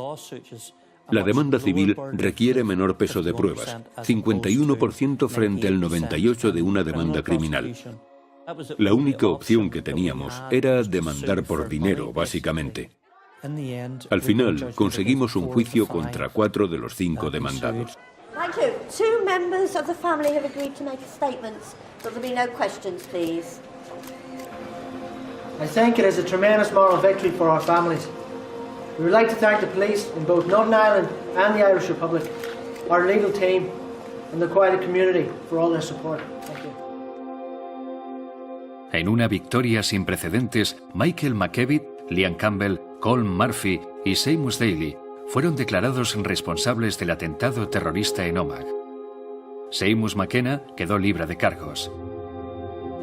Speaker 5: La demanda civil requiere menor peso de pruebas, 51% frente al 98% de una demanda criminal. La única opción que teníamos era demandar por dinero, básicamente. Al final, conseguimos un juicio contra 4 de los 5 demandados.
Speaker 12: Thank you. 2 members of the family have agreed to make a statement. So there'll be no questions, please.
Speaker 13: I think it is a tremendous moral victory for our families. We would like to thank the police in both Northern Ireland and the Irish Republic, our legal team, and the wider community for all their support. Thank you.
Speaker 2: En una victoria sin precedentes, Michael McKevitt, Liam Campbell, Colm Murphy y Seamus Daly fueron declarados responsables del atentado terrorista en Omagh. Seamus McKenna quedó libre de cargos.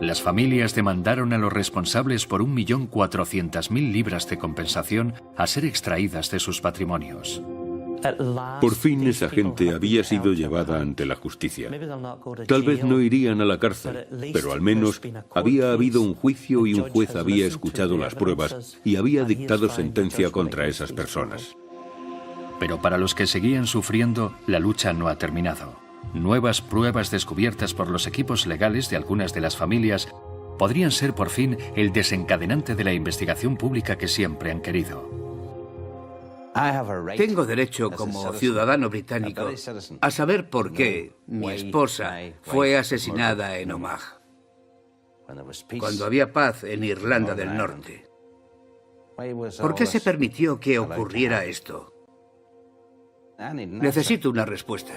Speaker 2: Las familias demandaron a los responsables por 1.400.000 libras de compensación a ser extraídas de sus patrimonios.
Speaker 5: Por fin esa gente había sido llevada ante la justicia. Tal vez no irían a la cárcel, pero al menos había habido un juicio y un juez había escuchado las pruebas y había dictado sentencia contra esas personas.
Speaker 2: Pero para los que seguían sufriendo, la lucha no ha terminado. Nuevas pruebas descubiertas por los equipos legales de algunas de las familias podrían ser por fin el desencadenante de la investigación pública que siempre han querido.
Speaker 6: Tengo derecho como ciudadano británico a saber por qué mi esposa fue asesinada en Omagh, cuando había paz en Irlanda del Norte. ¿Por qué se permitió que ocurriera esto? Necesito una respuesta.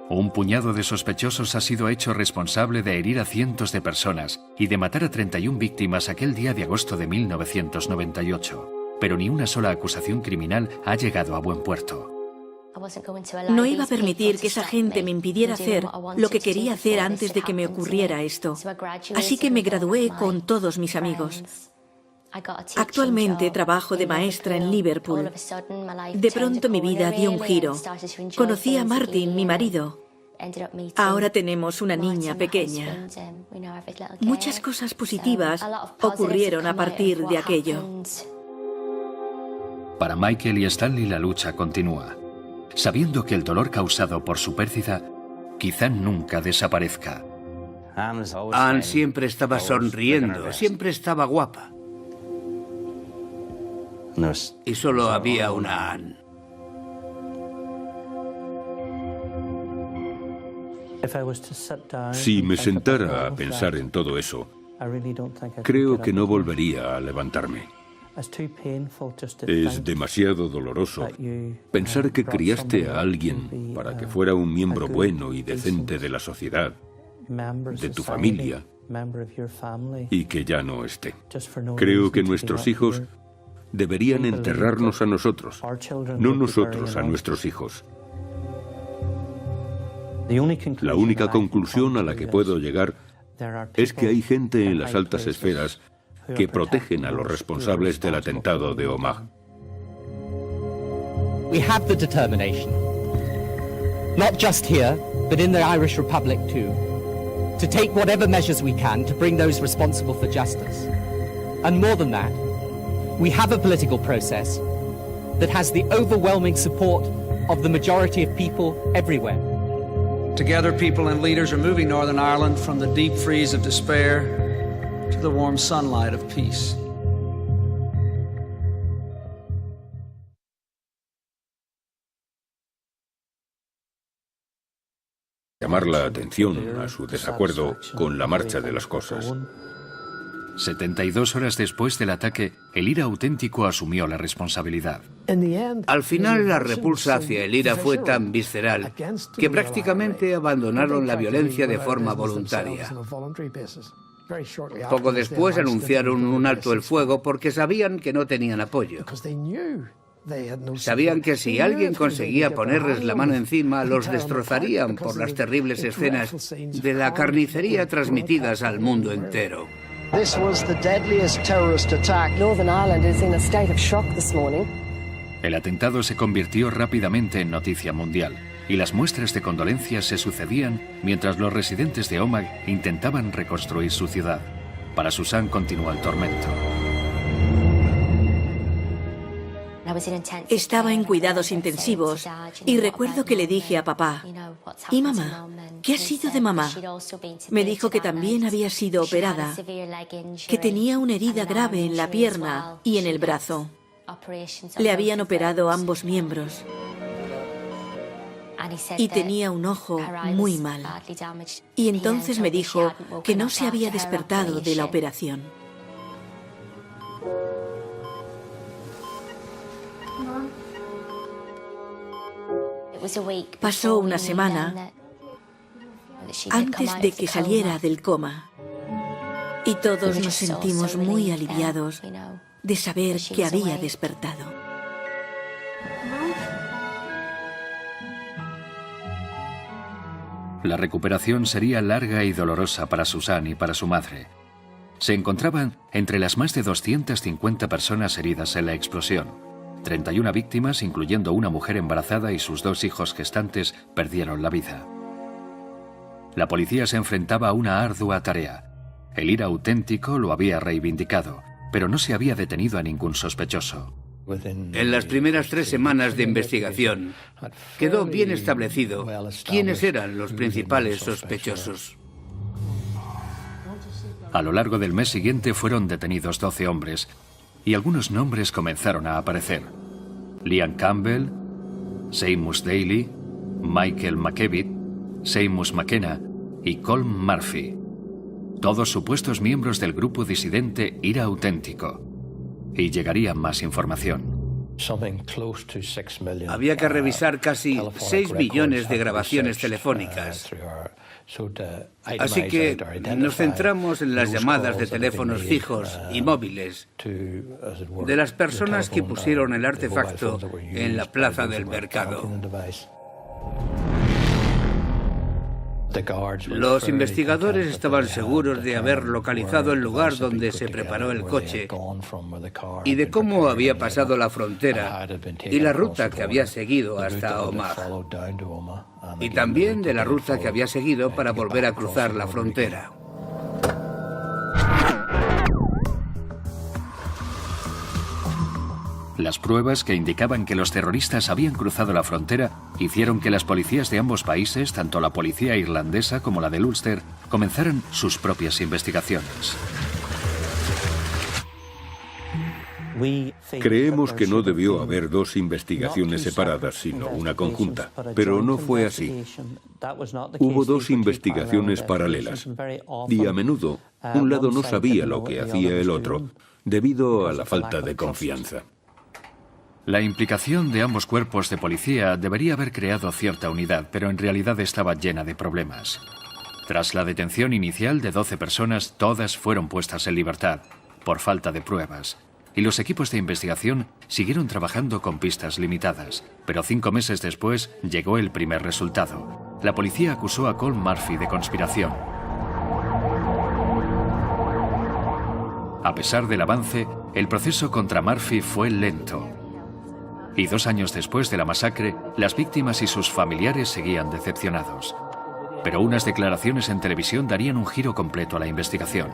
Speaker 2: Un puñado de sospechosos ha sido hecho responsable de herir a cientos de personas y de matar a 31 víctimas aquel día de agosto de 1998. Pero ni una sola acusación criminal ha llegado a buen puerto.
Speaker 4: No iba a permitir que esa gente me impidiera hacer lo que quería hacer antes de que me ocurriera esto. Así que me gradué con todos mis amigos. Actualmente trabajo de maestra en Liverpool. De pronto mi vida dio un giro. Conocí a Martin, mi marido. Ahora tenemos una niña pequeña. Muchas cosas positivas ocurrieron a partir de aquello.
Speaker 2: Para Michael y Stanley la lucha continúa, sabiendo que el dolor causado por su pérdida quizá nunca desaparezca.
Speaker 6: Anne siempre estaba sonriendo, siempre estaba guapa. Y solo había una Anne.
Speaker 5: Si me sentara a pensar en todo eso, creo que no volvería a levantarme. Es demasiado doloroso pensar que criaste a alguien para que fuera un miembro bueno y decente de la sociedad, de tu familia, y que ya no esté. Creo que nuestros hijos deberían enterrarnos a nosotros, no nosotros a nuestros hijos. La única conclusión a la que puedo llegar es que hay gente en las altas esferas que protegen a los responsables del atentado de Omagh.
Speaker 8: We have the determination, not just here, but in the Irish Republic too, to take whatever measures we can to bring those responsible for justice. And more than that, we have a political process that has the overwhelming support of the majority of people everywhere.
Speaker 14: Together, people and leaders are moving Northern Ireland from the deep freeze of despair to the warm sunlight of peace.
Speaker 5: Llamar la atención a su desacuerdo con la marcha de las cosas.
Speaker 2: 72 horas después del ataque, el IRA auténtico asumió la responsabilidad.
Speaker 6: Al final, la repulsa hacia el IRA fue tan visceral que prácticamente abandonaron la violencia de forma voluntaria. Poco después anunciaron un alto el fuego porque sabían que no tenían apoyo. Sabían que si alguien conseguía ponerles la mano encima, los destrozarían por las terribles escenas de la carnicería transmitidas al mundo entero.
Speaker 9: This was the deadliest terrorist attack.
Speaker 10: Northern Ireland is in a state of shock this morning.
Speaker 2: El atentado se convirtió rápidamente en noticia mundial y las muestras de condolencias se sucedían mientras los residentes de Omagh intentaban reconstruir su ciudad. Para Susan continuó el tormento.
Speaker 4: Estaba en cuidados intensivos y recuerdo que le dije a papá: ¿y mamá? ¿Qué ha sido de mamá? Me dijo que también había sido operada, que tenía una herida grave en la pierna y en el brazo. Le habían operado ambos miembros y tenía un ojo muy mal. Y entonces me dijo que no se había despertado de la operación. Pasó una semana antes de que saliera del coma y todos nos sentimos muy aliviados de saber que había despertado.
Speaker 2: La recuperación sería larga y dolorosa para Susan y para su madre. Se encontraban entre las más de 250 personas heridas en la explosión. 31 víctimas, incluyendo una mujer embarazada y sus 2 hijos gestantes, perdieron la vida. La policía se enfrentaba a una ardua tarea. El IRA auténtico lo había reivindicado, pero no se había detenido a ningún sospechoso.
Speaker 6: En las primeras 3 semanas de investigación, quedó bien establecido quiénes eran los principales sospechosos.
Speaker 2: A lo largo del mes siguiente fueron detenidos 12 hombres, y algunos nombres comenzaron a aparecer. Liam Campbell, Seamus Daly, Michael McKevitt, Seamus McKenna y Colm Murphy. Todos supuestos miembros del grupo disidente IRA auténtico. Y llegaría más información.
Speaker 6: Había que revisar casi 6 millones de grabaciones telefónicas. Así que nos centramos en las llamadas de teléfonos fijos y móviles de las personas que pusieron el artefacto en la plaza del mercado. Los investigadores estaban seguros de haber localizado el lugar donde se preparó el coche y de cómo había pasado la frontera y la ruta que había seguido hasta Omagh. Y también de la ruta que había seguido para volver a cruzar la frontera.
Speaker 2: Las pruebas que indicaban que los terroristas habían cruzado la frontera hicieron que las policías de ambos países, tanto la policía irlandesa como la del Ulster, comenzaran sus propias investigaciones.
Speaker 5: Creemos que no debió haber 2 investigaciones separadas, sino una conjunta, pero no fue así. Hubo 2 investigaciones paralelas, y a menudo un lado no sabía lo que hacía el otro, debido a la falta de confianza.
Speaker 2: La implicación de ambos cuerpos de policía debería haber creado cierta unidad, pero en realidad estaba llena de problemas. Tras la detención inicial de 12 personas, todas fueron puestas en libertad, por falta de pruebas. Y los equipos de investigación siguieron trabajando con pistas limitadas. Pero 5 meses después llegó el primer resultado. La policía acusó a Colm Murphy de conspiración. A pesar del avance, el proceso contra Murphy fue lento. Y 2 años después de la masacre, las víctimas y sus familiares seguían decepcionados. Pero unas declaraciones en televisión darían un giro completo a la investigación.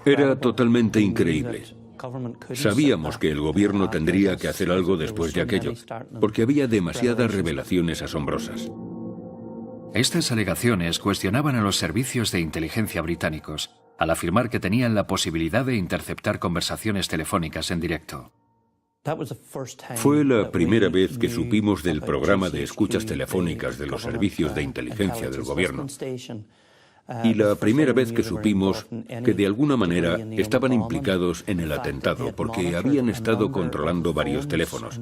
Speaker 5: Era totalmente increíble. Sabíamos que el gobierno tendría que hacer algo después de aquello, porque había demasiadas revelaciones asombrosas.
Speaker 2: Estas alegaciones cuestionaban a los servicios de inteligencia británicos, al afirmar que tenían la posibilidad de interceptar conversaciones telefónicas en directo.
Speaker 5: Fue la primera vez que supimos del programa de escuchas telefónicas de los servicios de inteligencia del gobierno. Y la primera vez que supimos que de alguna manera estaban implicados en el atentado porque habían estado controlando varios teléfonos,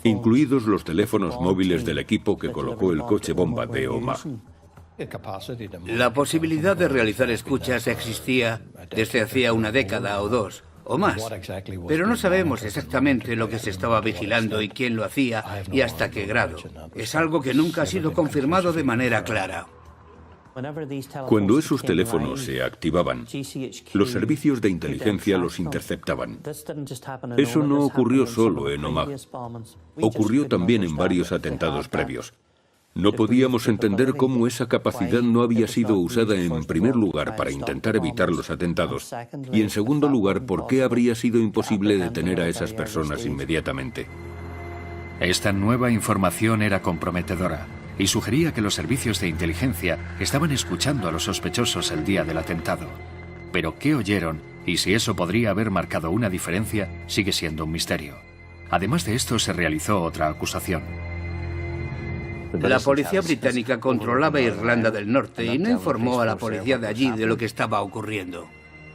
Speaker 5: incluidos los teléfonos móviles del equipo que colocó el coche bomba de Omagh.
Speaker 6: La posibilidad de realizar escuchas existía desde hacía una década o dos, o más, pero no sabemos exactamente lo que se estaba vigilando y quién lo hacía y hasta qué grado. Es algo que nunca ha sido confirmado de manera clara.
Speaker 5: Cuando esos teléfonos se activaban, los servicios de inteligencia los interceptaban. Eso no ocurrió solo en Omagh. Ocurrió también en varios atentados previos. No podíamos entender cómo esa capacidad no había sido usada en primer lugar para intentar evitar los atentados y en segundo lugar, por qué habría sido imposible detener a esas personas inmediatamente.
Speaker 2: Esta nueva información era comprometedora y sugería que los servicios de inteligencia estaban escuchando a los sospechosos el día del atentado. Pero ¿qué oyeron? Y si eso podría haber marcado una diferencia, sigue siendo un misterio. Además de esto, se realizó otra acusación.
Speaker 6: La policía británica controlaba Irlanda del Norte y no informó a la policía de allí de lo que estaba ocurriendo.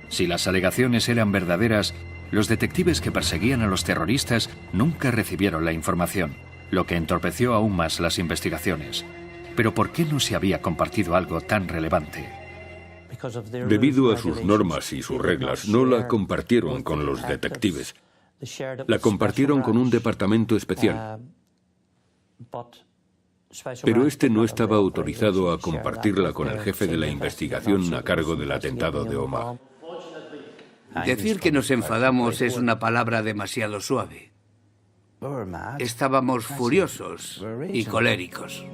Speaker 2: Si las alegaciones eran verdaderas, los detectives que perseguían a los terroristas nunca recibieron la información, lo que entorpeció aún más las investigaciones. Pero ¿por qué no se había compartido algo tan relevante?
Speaker 5: Debido a sus normas y sus reglas, no la compartieron con los detectives. La compartieron con un departamento especial. Pero este no estaba autorizado a compartirla con el jefe de la investigación a cargo del atentado de Omagh.
Speaker 6: Decir que nos enfadamos es una palabra demasiado suave. Estábamos furiosos y coléricos.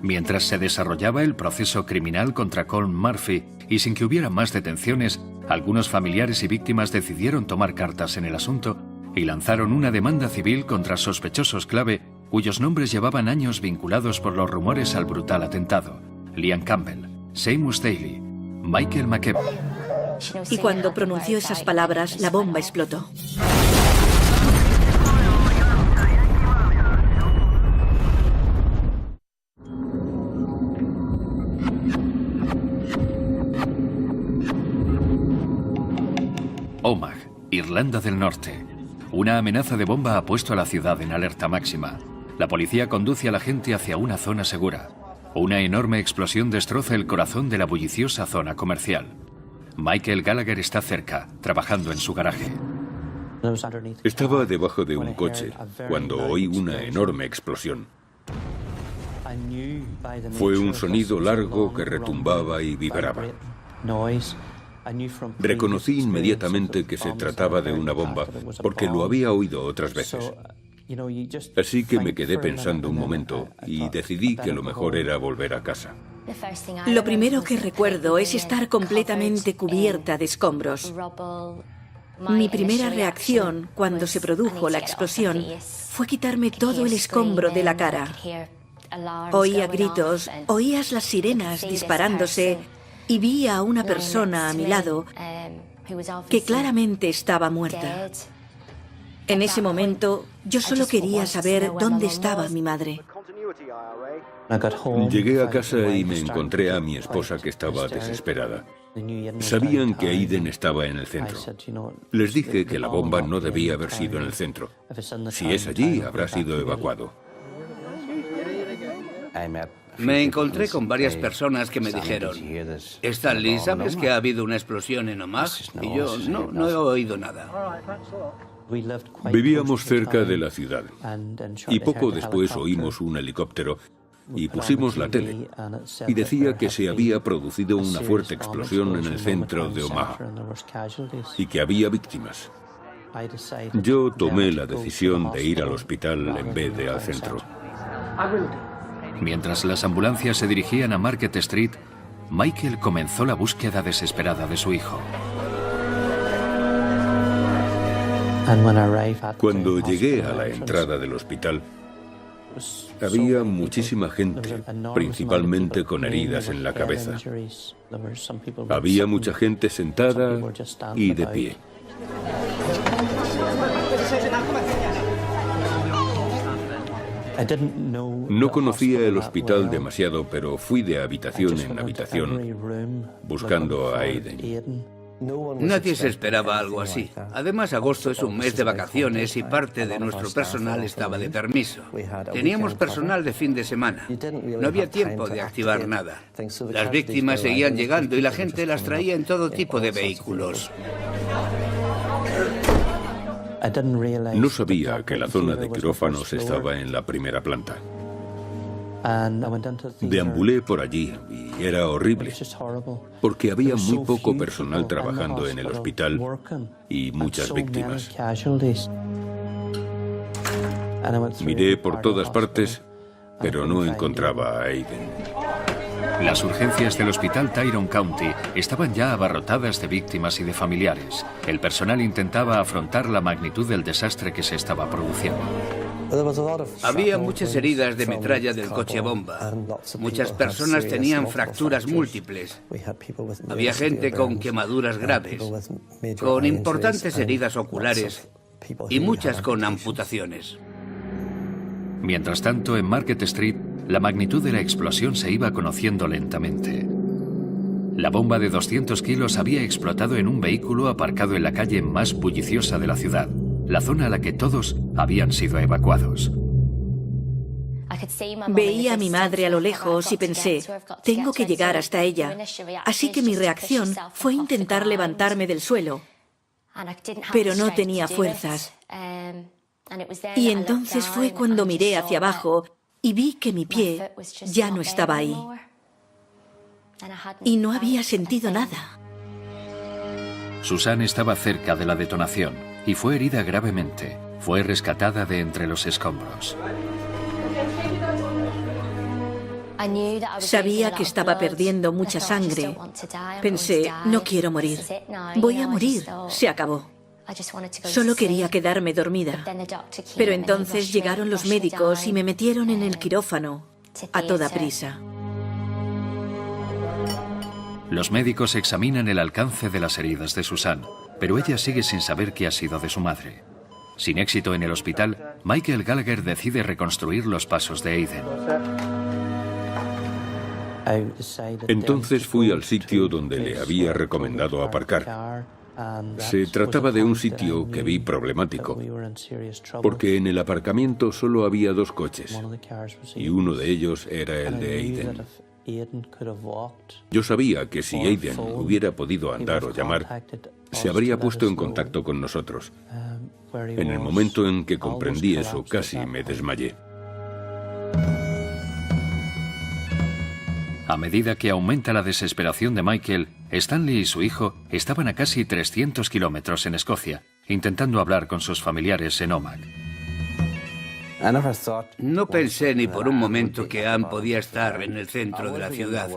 Speaker 2: Mientras se desarrollaba el proceso criminal contra Colm Murphy y sin que hubiera más detenciones, algunos familiares y víctimas decidieron tomar cartas en el asunto y lanzaron una demanda civil contra sospechosos clave cuyos nombres llevaban años vinculados por los rumores al brutal atentado: Liam Campbell, Seamus Daly, Michael McKean.
Speaker 4: Y cuando pronunció esas palabras, la bomba explotó.
Speaker 2: Omagh, Irlanda del Norte. Una amenaza de bomba ha puesto a la ciudad en alerta máxima. La policía conduce a la gente hacia una zona segura. Una enorme explosión destroza el corazón de la bulliciosa zona comercial. Michael Gallagher está cerca, trabajando en su garaje.
Speaker 5: Estaba debajo de un coche cuando oí una enorme explosión. Fue un sonido largo que retumbaba y vibraba. Reconocí inmediatamente que se trataba de una bomba, porque lo había oído otras veces. Así que me quedé pensando un momento y decidí que lo mejor era volver a casa.
Speaker 4: Lo primero que recuerdo es estar completamente cubierta de escombros. Mi primera reacción cuando se produjo la explosión fue quitarme todo el escombro de la cara. Oía gritos, oías las sirenas disparándose y vi a una persona a mi lado que claramente estaba muerta. En ese momento, yo solo quería saber dónde estaba mi madre.
Speaker 5: Llegué a casa y me encontré a mi esposa que estaba desesperada. Sabían que Aiden estaba en el centro. Les dije que la bomba no debía haber sido en el centro. Si es allí, habrá sido evacuado.
Speaker 6: Me encontré con varias personas que me dijeron: Stanley, ¿sabes que ha habido una explosión en Omagh? Y yo no he oído nada.
Speaker 5: Vivíamos cerca de la ciudad y poco después oímos un helicóptero y pusimos la tele y decía que se había producido una fuerte explosión en el centro de Omagh y que había víctimas. Yo tomé la decisión de ir al hospital en vez de al centro.
Speaker 2: Mientras las ambulancias se dirigían a Market Street, Michael comenzó la búsqueda desesperada de su hijo.
Speaker 5: Cuando llegué a la entrada del hospital, había muchísima gente, principalmente con heridas en la cabeza. Había mucha gente sentada y de pie. No conocía el hospital demasiado, pero fui de habitación en habitación buscando a Aiden.
Speaker 6: Nadie se esperaba algo así. Además, agosto es un mes de vacaciones y parte de nuestro personal estaba de permiso. Teníamos personal de fin de semana. No había tiempo de activar nada. Las víctimas seguían llegando y la gente las traía en todo tipo de vehículos.
Speaker 5: No sabía que la zona de quirófanos estaba en la primera planta. Deambulé por allí y era horrible, porque había muy poco personal trabajando en el hospital y muchas víctimas. Miré por todas partes, pero no encontraba a Aiden.
Speaker 2: Las urgencias del hospital Tyrone County estaban ya abarrotadas de víctimas y de familiares. El personal intentaba afrontar la magnitud del desastre que se estaba produciendo.
Speaker 6: Había muchas heridas de metralla del coche bomba. Muchas personas tenían fracturas múltiples. Había gente con quemaduras graves, con importantes heridas oculares y muchas con amputaciones.
Speaker 2: Mientras tanto, en Market Street, la magnitud de la explosión se iba conociendo lentamente. La bomba de 200 kilos había explotado en un vehículo aparcado en la calle más bulliciosa de la ciudad, la zona a la que todos habían sido evacuados.
Speaker 4: Veía a mi madre a lo lejos y pensé, tengo que llegar hasta ella. Así que mi reacción fue intentar levantarme del suelo, pero no tenía fuerzas. Y entonces fue cuando miré hacia abajo y vi que mi pie ya no estaba ahí. Y no había sentido nada.
Speaker 2: Susan estaba cerca de la detonación y fue herida gravemente. Fue rescatada de entre los escombros.
Speaker 4: Sabía que estaba perdiendo mucha sangre. Pensé, no quiero morir. Voy a morir. Se acabó. Solo quería quedarme dormida. Pero entonces llegaron los médicos y me metieron en el quirófano a toda prisa.
Speaker 2: Los médicos examinan el alcance de las heridas de Susan, pero ella sigue sin saber qué ha sido de su madre. Sin éxito en el hospital, Michael Gallagher decide reconstruir los pasos de Aiden.
Speaker 5: Entonces fui al sitio donde le había recomendado aparcar. Se trataba de un sitio que vi problemático, porque en el aparcamiento solo había dos coches, y uno de ellos era el de Aiden. Yo sabía que si Aiden hubiera podido andar o llamar, se habría puesto en contacto con nosotros. En el momento en que comprendí eso, casi me desmayé.
Speaker 2: A medida que aumenta la desesperación de Michael, Stanley y su hijo estaban a casi 300 kilómetros en Escocia, intentando hablar con sus familiares en Omagh.
Speaker 6: No pensé ni por un momento que Anne podía estar en el centro de la ciudad.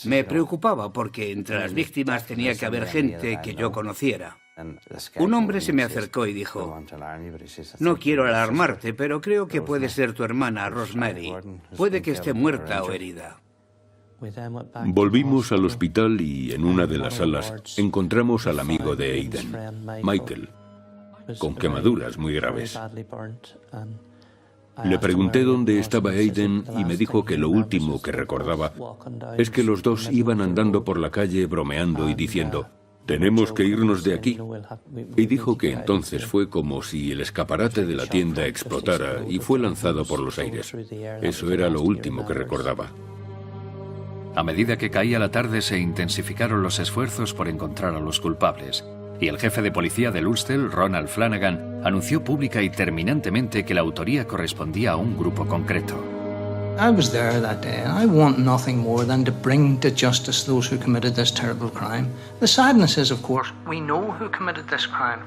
Speaker 6: Me preocupaba porque entre las víctimas tenía que haber gente que yo conociera. Un hombre se me acercó y dijo, no quiero alarmarte, pero creo que puede ser tu hermana, Rosemary. Puede que esté muerta o herida.
Speaker 5: Volvimos al hospital y en una de las salas encontramos al amigo de Aiden, Michael, con quemaduras muy graves. Le pregunté dónde estaba Aiden y me dijo que lo último que recordaba es que los dos iban andando por la calle bromeando y diciendo, «Tenemos que irnos de aquí». Y dijo que entonces fue como si el escaparate de la tienda explotara y fue lanzado por los aires. Eso era lo último que recordaba.
Speaker 2: A medida que caía la tarde se intensificaron los esfuerzos por encontrar a los culpables, y el jefe de policía de Ulster, Ronald Flanagan, anunció pública y terminantemente que la autoría correspondía a un grupo concreto.
Speaker 7: I was there that day, and I want nothing more than to bring to justice those who committed this terrible crime. The sadness is, of course, we know who committed this crime.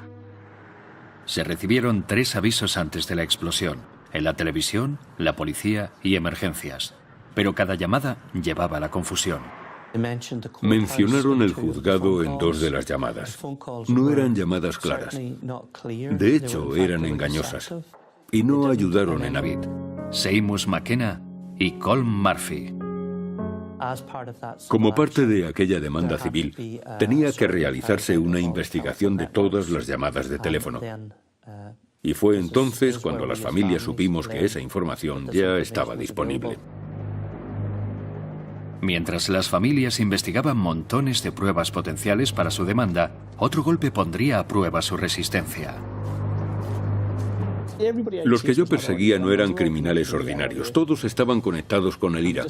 Speaker 2: Se recibieron 3 avisos antes de la explosión, en la televisión, la policía y emergencias. Pero cada llamada llevaba a la confusión.
Speaker 5: Mencionaron el juzgado en 2 de las llamadas. No eran llamadas claras. De hecho, eran engañosas. Y no ayudaron en nada.
Speaker 2: Seamus McKenna y Colm Murphy.
Speaker 5: Como parte de aquella demanda civil, tenía que realizarse una investigación de todas las llamadas de teléfono. Y fue entonces cuando las familias supimos que esa información ya estaba disponible.
Speaker 2: Mientras las familias investigaban montones de pruebas potenciales para su demanda, otro golpe pondría a prueba su resistencia.
Speaker 5: Los que yo perseguía no eran criminales ordinarios, todos estaban conectados con el IRA.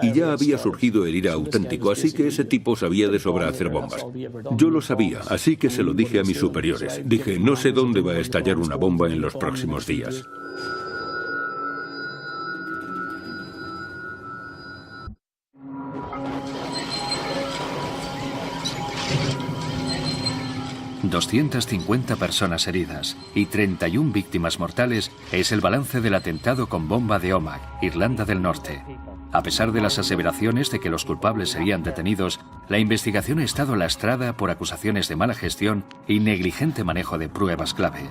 Speaker 5: Y ya había surgido el IRA auténtico, así que ese tipo sabía de sobra hacer bombas. Yo lo sabía, así que se lo dije a mis superiores. Dije, no sé dónde va a estallar una bomba en los próximos días.
Speaker 2: ...250 personas heridas y 31 víctimas mortales es el balance del atentado con bomba de Omagh, Irlanda del Norte. A pesar de las aseveraciones de que los culpables serían detenidos, la investigación ha estado lastrada por acusaciones de mala gestión y negligente manejo de pruebas clave.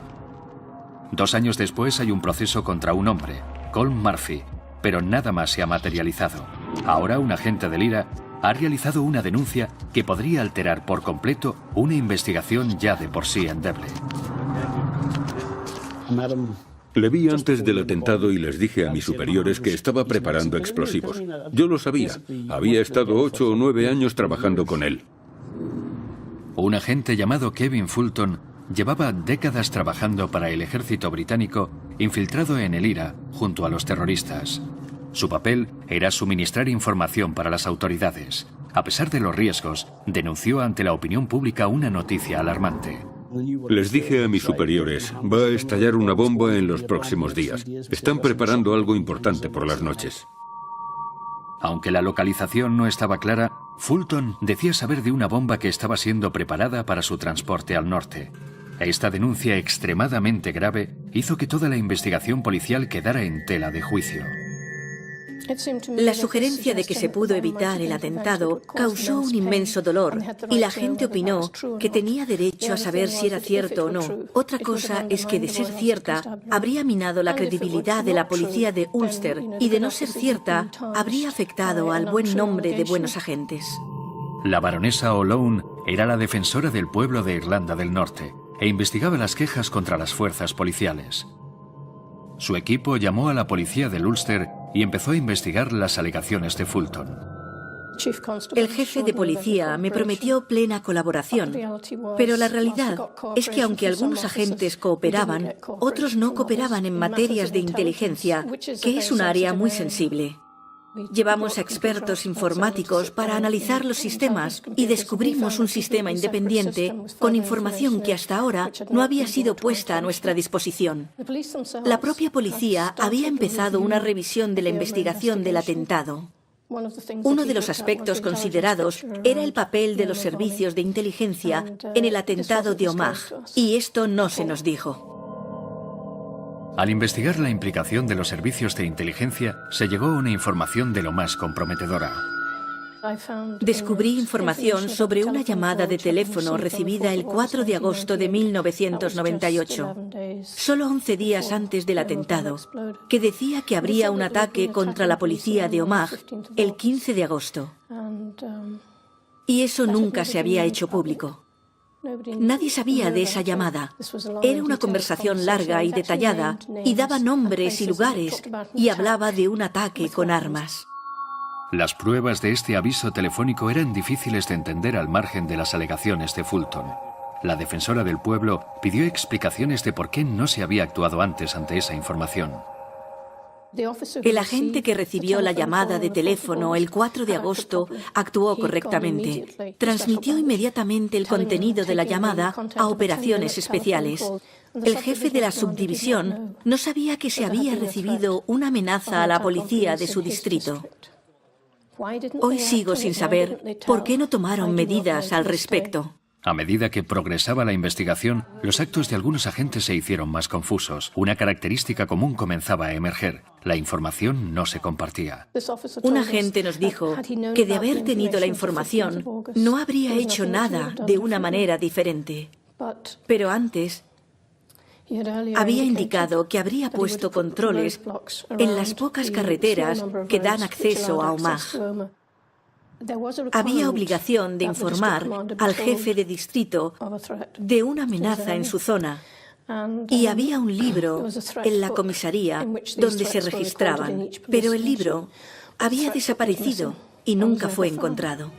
Speaker 2: 2 años después hay un proceso contra un hombre, Colm Murphy, pero nada más se ha materializado. Ahora un agente del IRA ha realizado una denuncia que podría alterar por completo una investigación ya de por sí endeble.
Speaker 5: Le vi antes del atentado y les dije a mis superiores que estaba preparando explosivos. Yo lo sabía. Había estado 8 o 9 años trabajando con él.
Speaker 2: Un agente llamado Kevin Fulton llevaba décadas trabajando para el ejército británico, infiltrado en el IRA junto a los terroristas. Su papel era suministrar información para las autoridades. A pesar de los riesgos, denunció ante la opinión pública una noticia alarmante.
Speaker 5: Les dije a mis superiores, va a estallar una bomba en los próximos días. Están preparando algo importante por las noches.
Speaker 2: Aunque la localización no estaba clara, Fulton decía saber de una bomba que estaba siendo preparada para su transporte al norte. Esta denuncia extremadamente grave hizo que toda la investigación policial quedara en tela de juicio.
Speaker 4: La sugerencia de que se pudo evitar el atentado causó un inmenso dolor y la gente opinó que tenía derecho a saber si era cierto o no. Otra cosa es que, de ser cierta, habría minado la credibilidad de la policía de Ulster y, de no ser cierta, habría afectado al buen nombre de buenos agentes.
Speaker 2: La baronesa O'Lone era la defensora del pueblo de Irlanda del Norte e investigaba las quejas contra las fuerzas policiales. Su equipo llamó a la policía del Ulster y empezó a investigar las alegaciones de Fulton.
Speaker 4: El jefe de policía me prometió plena colaboración, pero la realidad es que aunque algunos agentes cooperaban, otros no cooperaban en materias de inteligencia, que es un área muy sensible. Llevamos a expertos informáticos para analizar los sistemas y descubrimos un sistema independiente con información que hasta ahora no había sido puesta a nuestra disposición. La propia policía había empezado una revisión de la investigación del atentado. Uno de los aspectos considerados era el papel de los servicios de inteligencia en el atentado de Omagh, y esto no se nos dijo.
Speaker 2: Al investigar la implicación de los servicios de inteligencia, se llegó a una información de lo más comprometedora.
Speaker 4: Descubrí información sobre una llamada de teléfono recibida el 4 de agosto de 1998, solo 11 días antes del atentado, que decía que habría un ataque contra la policía de Omagh el 15 de agosto. Y eso nunca se había hecho público. Nadie sabía de esa llamada. Era una conversación larga y detallada y daba nombres y lugares y hablaba de un ataque con armas.
Speaker 2: Las pruebas de este aviso telefónico eran difíciles de entender al margen de las alegaciones de Fulton. La defensora del pueblo pidió explicaciones de por qué no se había actuado antes ante esa información.
Speaker 4: El agente que recibió la llamada de teléfono el 4 de agosto actuó correctamente. Transmitió inmediatamente el contenido de la llamada a operaciones especiales. El jefe de la subdivisión no sabía que se había recibido una amenaza a la policía de su distrito. Hoy sigo sin saber por qué no tomaron medidas al respecto.
Speaker 2: A medida que progresaba la investigación, los actos de algunos agentes se hicieron más confusos. Una característica común comenzaba a emerger: la información no se compartía.
Speaker 4: Un agente nos dijo que, de haber tenido la información, no habría hecho nada de una manera diferente. Pero antes había indicado que habría puesto controles en las pocas carreteras que dan acceso a Omagh. Había obligación de informar al jefe de distrito de una amenaza en su zona Y había un libro en la comisaría donde se registraban, pero el libro había desaparecido y nunca fue encontrado.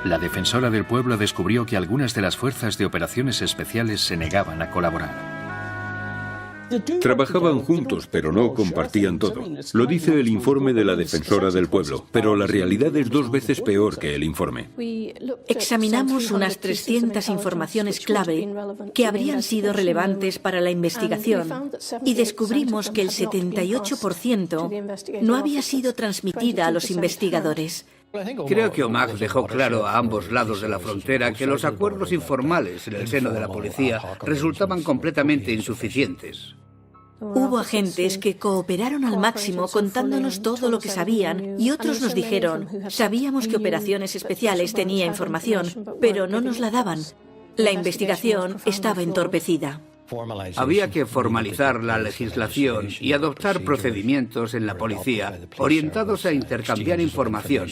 Speaker 2: La defensora del pueblo descubrió que algunas de las fuerzas de operaciones especiales se negaban a colaborar.
Speaker 5: Trabajaban juntos, pero no compartían todo. Lo dice el informe de la defensora del pueblo, pero la realidad es 2 veces peor que el informe.
Speaker 4: Examinamos unas 300 informaciones clave que habrían sido relevantes para la investigación y descubrimos que el 78% no había sido transmitida a los investigadores.
Speaker 6: Creo que Omagh dejó claro a ambos lados de la frontera que los acuerdos informales en el seno de la policía resultaban completamente insuficientes.
Speaker 4: Hubo agentes que cooperaron al máximo contándonos todo lo que sabían y otros nos dijeron, sabíamos que operaciones especiales tenía información, pero no nos la daban. La investigación estaba entorpecida.
Speaker 6: Había que formalizar la legislación y adoptar procedimientos en la policía orientados a intercambiar información.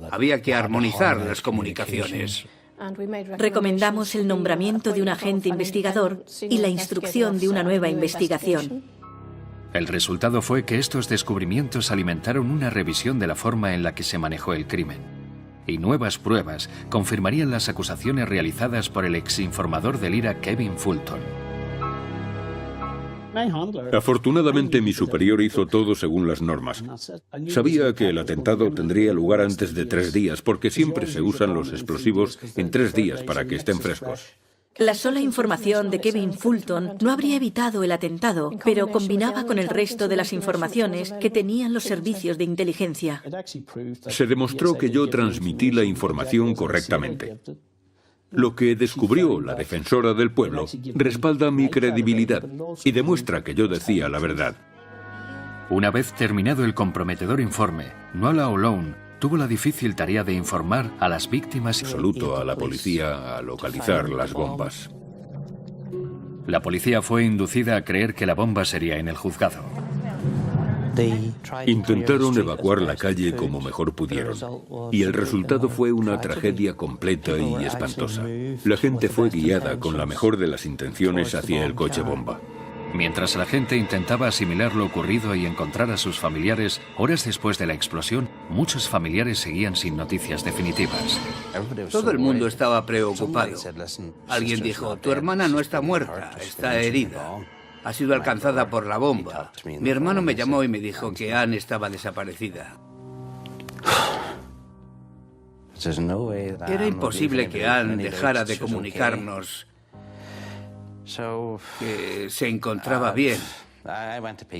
Speaker 6: Había que armonizar las comunicaciones.
Speaker 4: Recomendamos el nombramiento de un agente investigador y la instrucción de una nueva investigación.
Speaker 2: El resultado fue que estos descubrimientos alimentaron una revisión de la forma en la que se manejó el crimen. Y nuevas pruebas confirmarían las acusaciones realizadas por el exinformador del IRA Kevin Fulton.
Speaker 5: Afortunadamente, mi superior hizo todo según las normas. Sabía que el atentado tendría lugar antes de 3 días, porque siempre se usan los explosivos en 3 días para que estén frescos.
Speaker 4: La sola información de Kevin Fulton no habría evitado el atentado, pero combinaba con el resto de las informaciones que tenían los servicios de inteligencia.
Speaker 5: Se demostró que yo transmití la información correctamente. Lo que descubrió la defensora del pueblo respalda mi credibilidad y demuestra que yo decía la verdad.
Speaker 2: Una vez terminado el comprometedor informe, Nuala O'Lone tuvo la difícil tarea de informar a las víctimas
Speaker 5: absoluto a la policía a localizar las bombas.
Speaker 2: La policía fue inducida a creer que la bomba sería en el juzgado.
Speaker 5: Intentaron evacuar la calle como mejor pudieron, y el resultado fue una tragedia completa y espantosa. La gente fue guiada con la mejor de las intenciones hacia el coche bomba.
Speaker 2: Mientras la gente intentaba asimilar lo ocurrido y encontrar a sus familiares, horas después de la explosión, muchos familiares seguían sin noticias definitivas.
Speaker 6: Todo el mundo estaba preocupado. Alguien dijo, tu hermana no está muerta, está herida. Ha sido alcanzada por la bomba. Mi hermano me llamó y me dijo que Anne estaba desaparecida. Era imposible que Anne dejara de comunicarnos que se encontraba bien.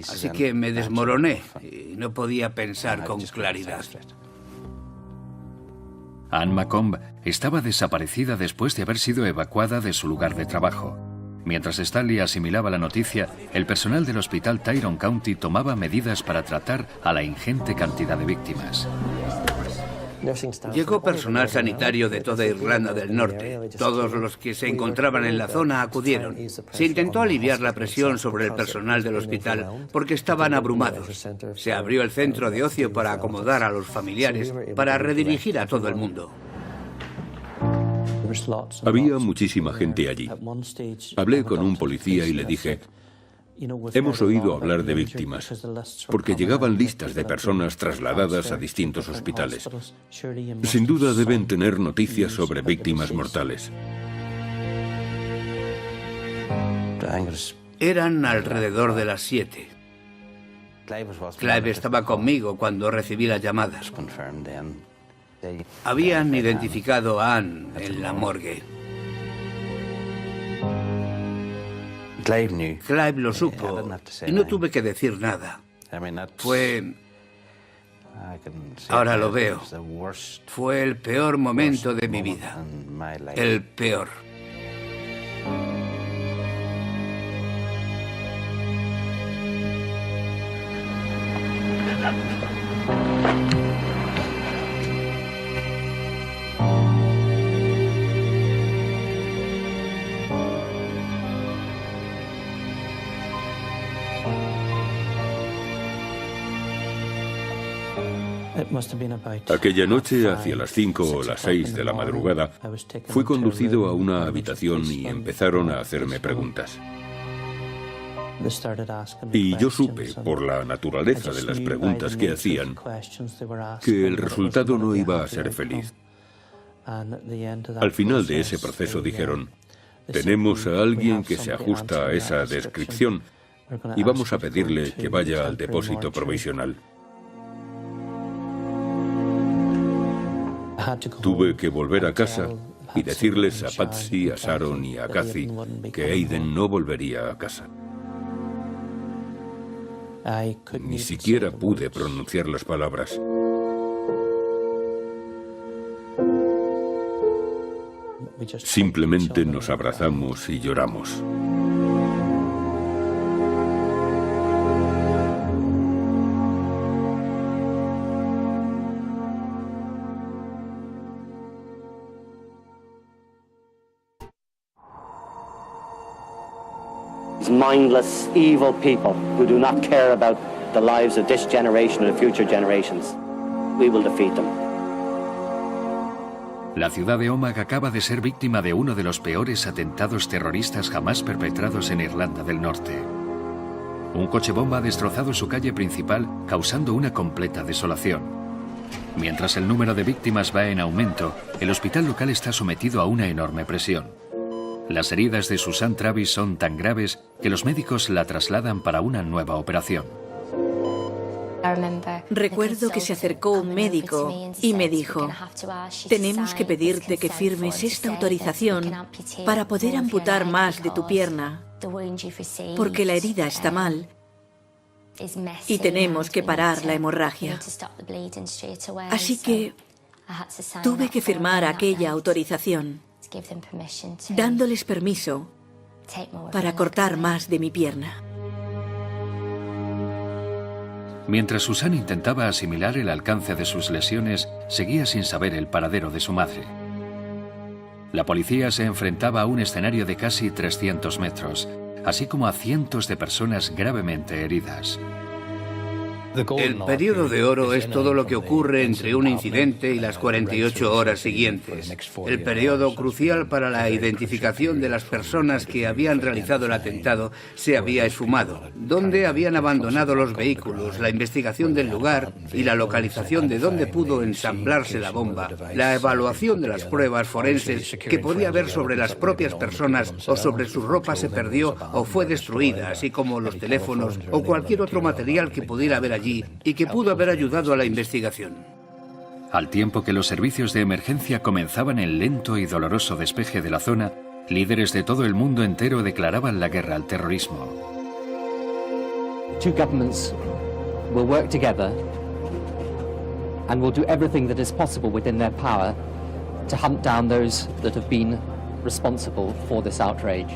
Speaker 6: Así que me desmoroné y no podía pensar con claridad.
Speaker 2: Anne Macomb estaba desaparecida después de haber sido evacuada de su lugar de trabajo. Mientras Stanley asimilaba la noticia, el personal del hospital Tyrone County tomaba medidas para tratar a la ingente cantidad de víctimas.
Speaker 6: Llegó personal sanitario de toda Irlanda del Norte. Todos los que se encontraban en la zona acudieron. Se intentó aliviar la presión sobre el personal del hospital porque estaban abrumados. Se abrió el centro de ocio para acomodar a los familiares, para redirigir a todo el mundo.
Speaker 5: Había muchísima gente allí. Hablé con un policía y le dije, hemos oído hablar de víctimas, porque llegaban listas de personas trasladadas a distintos hospitales. Sin duda deben tener noticias sobre víctimas mortales.
Speaker 6: Eran alrededor de las 7. Clive estaba conmigo cuando recibí la llamada. Habían identificado a Anne en la morgue. Clive lo supo y no tuve que decir nada. Fue... Ahora lo veo. Fue el peor momento de mi vida. El peor.
Speaker 5: Aquella noche, hacia las 5 o las 6 de la madrugada, fui conducido a una habitación y empezaron a hacerme preguntas. Y yo supe, por la naturaleza de las preguntas que hacían, que el resultado no iba a ser feliz. Al final de ese proceso dijeron: tenemos a alguien que se ajusta a esa descripción y vamos a pedirle que vaya al depósito provisional. Tuve que volver a casa y decirles a Patsy, a Sharon y a Kathy que Aiden no volvería a casa. Ni siquiera pude pronunciar las palabras. Simplemente nos abrazamos y lloramos.
Speaker 15: Mindless, evil people who do not care about the lives of this generation and future generations. We will defeat them.
Speaker 2: La ciudad de Omagh acaba de ser víctima de uno de los peores atentados terroristas jamás perpetrados en Irlanda del Norte. Un coche bomba ha destrozado su calle principal, causando una completa desolación. Mientras el número de víctimas va en aumento, el hospital local está sometido a una enorme presión. Las heridas de Susan Travis son tan graves que los médicos la trasladan para una nueva operación.
Speaker 4: Recuerdo que se acercó un médico y me dijo: tenemos que pedirte que firmes esta autorización para poder amputar más de tu pierna, porque la herida está mal y tenemos que parar la hemorragia. Así que tuve que firmar aquella autorización, dándoles permiso para cortar más de mi pierna.
Speaker 2: Mientras Susan intentaba asimilar el alcance de sus lesiones, seguía sin saber el paradero de su madre. La policía se enfrentaba a un escenario de casi 300 metros, así como a cientos de personas gravemente heridas.
Speaker 6: El periodo de oro es todo lo que ocurre entre un incidente y las 48 horas siguientes. El periodo crucial para la identificación de las personas que habían realizado el atentado se había esfumado. Dónde habían abandonado los vehículos, la investigación del lugar y la localización de dónde pudo ensamblarse la bomba, la evaluación de las pruebas forenses que podía haber sobre las propias personas o sobre su ropa se perdió o fue destruida, así como los teléfonos o cualquier otro material que pudiera haber allí y que pudo haber ayudado a la investigación.
Speaker 2: Al tiempo que los servicios de emergencia comenzaban el lento y doloroso despeje de la zona, líderes de todo el mundo entero declaraban la guerra al terrorismo.
Speaker 8: Two governments will work together and will do everything that is possible within their power to hunt down those that have been responsible for this outrage.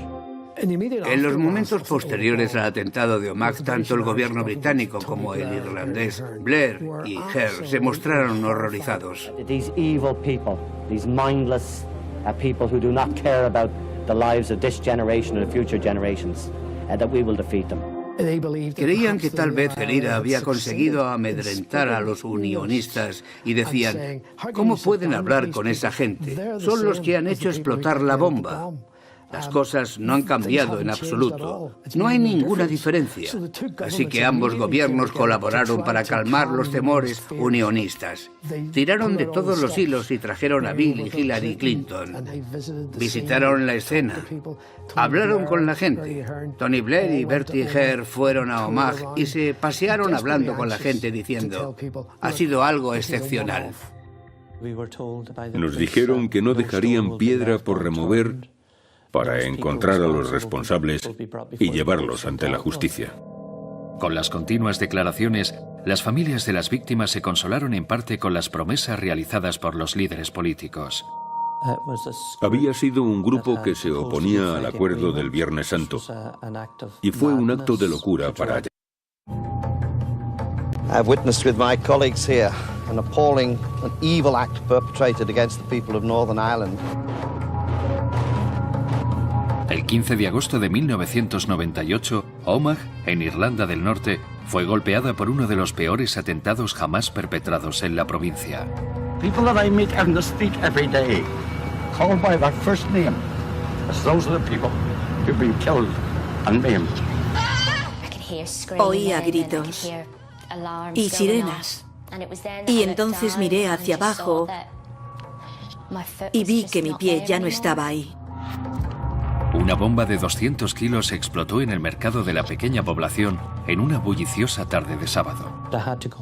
Speaker 6: En los momentos posteriores al atentado de Omagh, tanto el gobierno británico como el irlandés Blair y Hare se mostraron horrorizados.
Speaker 15: These evil people, these mindless people who do not care about the lives of this generation and future generations, that we will defeat them.
Speaker 6: Creían que tal vez el IRA había conseguido amedrentar a los unionistas y decían: ¿cómo pueden hablar con esa gente? Son los que han hecho explotar la bomba. Las cosas no han cambiado en absoluto. No hay ninguna diferencia. Así que ambos gobiernos colaboraron para calmar los temores unionistas. Tiraron de todos los hilos y trajeron a Bill y Hillary Clinton. Visitaron la escena. Hablaron con la gente. Tony Blair y Bertie Hare fueron a Omagh y se pasearon hablando con la gente diciendo: ha sido algo excepcional.
Speaker 5: Nos dijeron que no dejarían piedra por remover para encontrar a los responsables y llevarlos ante la justicia.
Speaker 2: Con las continuas declaraciones, las familias de las víctimas se consolaron en parte con las promesas realizadas por los líderes políticos.
Speaker 5: Había sido un grupo que se oponía al acuerdo del Viernes Santo y fue un acto de locura para allá.
Speaker 1: I've witnessed with my colleagues here an appalling and evil act perpetrated against the people of Northern Ireland.
Speaker 2: El El 15 de agosto de 1998, Omagh, en Irlanda del Norte, fue golpeada por uno de los peores atentados jamás perpetrados en la provincia.
Speaker 3: People that I meet on the street every day, called by their first name, as those are the people who've been killed and maimed.
Speaker 4: Oía gritos y sirenas. Y entonces miré hacia abajo y vi que mi pie ya no estaba ahí.
Speaker 2: Una bomba de 200 kilos explotó en el mercado de la pequeña población en una bulliciosa tarde de sábado.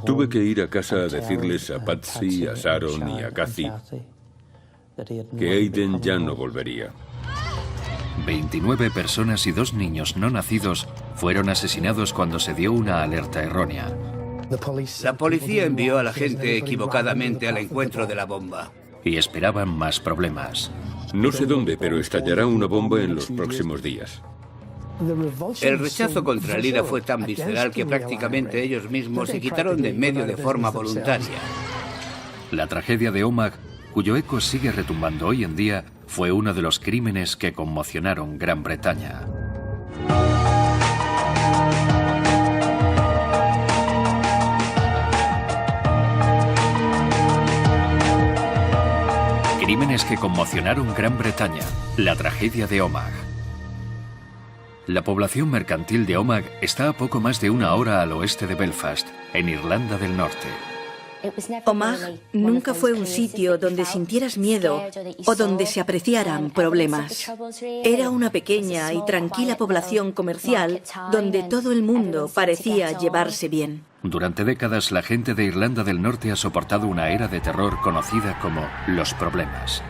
Speaker 5: Tuve que ir a casa a decirles a Patsy, a Sharon y a Kathy que Aidan ya no volvería.
Speaker 2: 29 personas y 2 niños no nacidos fueron asesinados cuando se dio una alerta errónea.
Speaker 6: La policía envió a la gente equivocadamente al encuentro de la bomba.
Speaker 2: Y esperaban más problemas.
Speaker 5: No sé dónde, pero estallará una bomba en los próximos días.
Speaker 6: El rechazo contra el IRA fue tan visceral que prácticamente ellos mismos se quitaron de en medio de forma voluntaria.
Speaker 2: La tragedia de Omagh, cuyo eco sigue retumbando hoy en día, fue uno de los crímenes que conmocionaron Gran Bretaña. Crímenes que conmocionaron Gran Bretaña, la tragedia de Omagh. La población mercantil de Omagh está a poco más de 1 hora al oeste de Belfast, en Irlanda del Norte.
Speaker 4: Omagh nunca fue un sitio donde sintieras miedo o donde se apreciaran problemas. Era una pequeña y tranquila población comercial donde todo el mundo parecía llevarse bien.
Speaker 2: Durante décadas, la gente de Irlanda del Norte ha soportado una era de terror conocida como los problemas.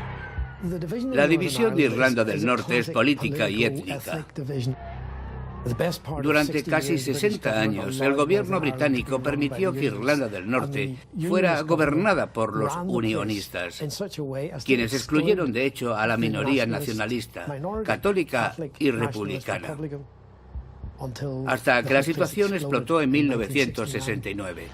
Speaker 6: La división de Irlanda del Norte es política y étnica. Durante casi 60 años, el gobierno británico permitió que Irlanda del Norte fuera gobernada por los unionistas, quienes excluyeron de hecho a la minoría nacionalista, católica y republicana, hasta que la situación explotó en 1969.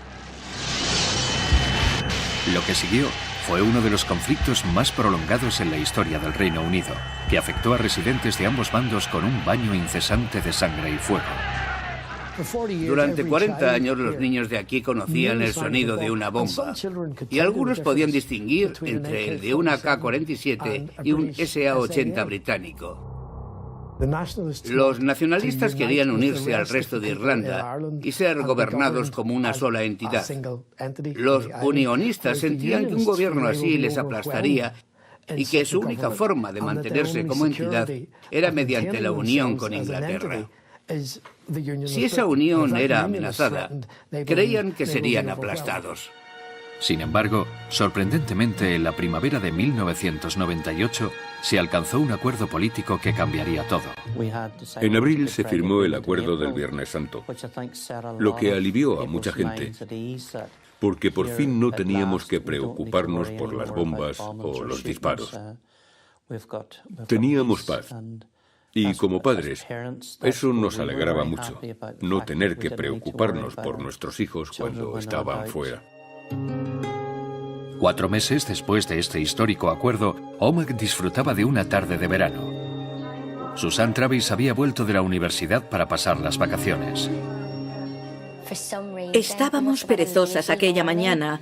Speaker 2: Lo que siguió fue uno de los conflictos más prolongados en la historia del Reino Unido, que afectó a residentes de ambos bandos con un baño incesante de sangre y fuego.
Speaker 6: Durante 40 años los niños de aquí conocían el sonido de una bomba, y algunos podían distinguir entre el de una AK-47 y un SA-80 británico. Los nacionalistas querían unirse al resto de Irlanda y ser gobernados como una sola entidad. Los unionistas sentían que un gobierno así les aplastaría y que su única forma de mantenerse como entidad era mediante la unión con Inglaterra. Si esa unión era amenazada, creían que serían aplastados.
Speaker 2: Sin embargo, sorprendentemente, en la primavera de 1998 se alcanzó un acuerdo político que cambiaría todo.
Speaker 5: En abril se firmó el acuerdo del Viernes Santo, lo que alivió a mucha gente, porque por fin no teníamos que preocuparnos por las bombas o los disparos. Teníamos paz. Y como padres, eso nos alegraba mucho, no tener que preocuparnos por nuestros hijos cuando estaban fuera.
Speaker 2: 4 meses después de este histórico acuerdo, Omagh disfrutaba de una tarde de verano. Susan Travis había vuelto de la universidad para pasar las vacaciones.
Speaker 4: Estábamos perezosas aquella mañana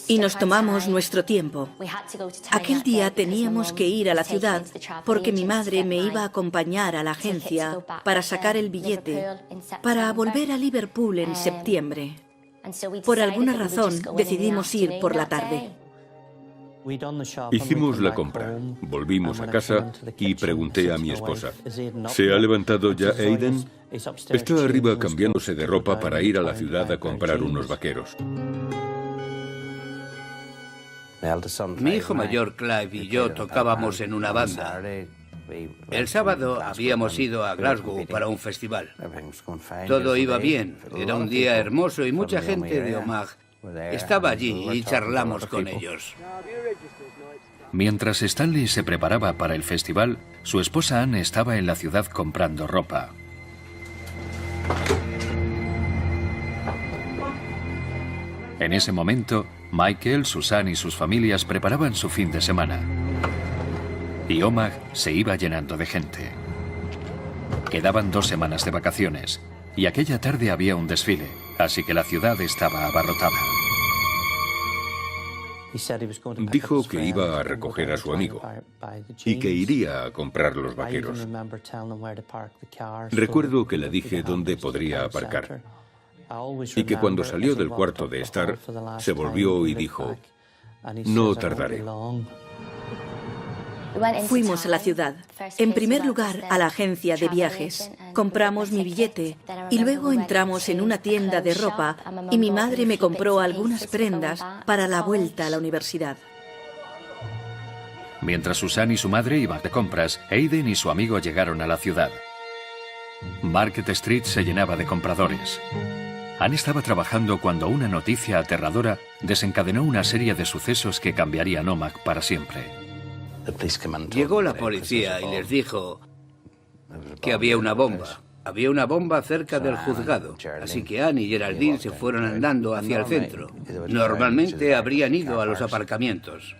Speaker 4: y nos tomamos nuestro tiempo. Aquel día teníamos que ir a la ciudad porque mi madre me iba a acompañar a la agencia para sacar el billete para volver a Liverpool en septiembre. Por alguna razón decidimos ir por la tarde.
Speaker 5: Hicimos la compra, volvimos a casa y pregunté a mi esposa, ¿se ha levantado ya Aidan? Está arriba cambiándose de ropa para ir a la ciudad a comprar unos vaqueros.
Speaker 6: Mi hijo mayor, Clive, y yo tocábamos en una banda. El sábado habíamos ido a Glasgow para un festival. Todo iba bien, era un día hermoso y mucha gente de Omagh estaba allí y charlamos con ellos.
Speaker 2: Mientras Stanley se preparaba para el festival, su esposa Anne estaba en la ciudad comprando ropa. En ese momento, Michael, Susan y sus familias preparaban su fin de semana. Y Omagh se iba llenando de gente. Quedaban 2 semanas de vacaciones y aquella tarde había un desfile, así que la ciudad estaba abarrotada.
Speaker 5: Dijo que iba a recoger a su amigo y que iría a comprar los vaqueros. Recuerdo que le dije dónde podría aparcar y que cuando salió del cuarto de estar, se volvió y dijo, no tardaré.
Speaker 4: Fuimos a la ciudad. En primer lugar, a la agencia de viajes. Compramos mi billete y luego entramos en una tienda de ropa y mi madre me compró algunas prendas para la vuelta a la universidad.
Speaker 2: Mientras Susan y su madre iban de compras, Aiden y su amigo llegaron a la ciudad. Market Street se llenaba de compradores. Anne estaba trabajando cuando una noticia aterradora desencadenó una serie de sucesos que cambiarían Omagh para siempre.
Speaker 6: Llegó la policía y les dijo que había una bomba. Había una bomba cerca del juzgado, así que Anne y Geraldine se fueron andando hacia el centro. Normalmente habrían ido a los aparcamientos.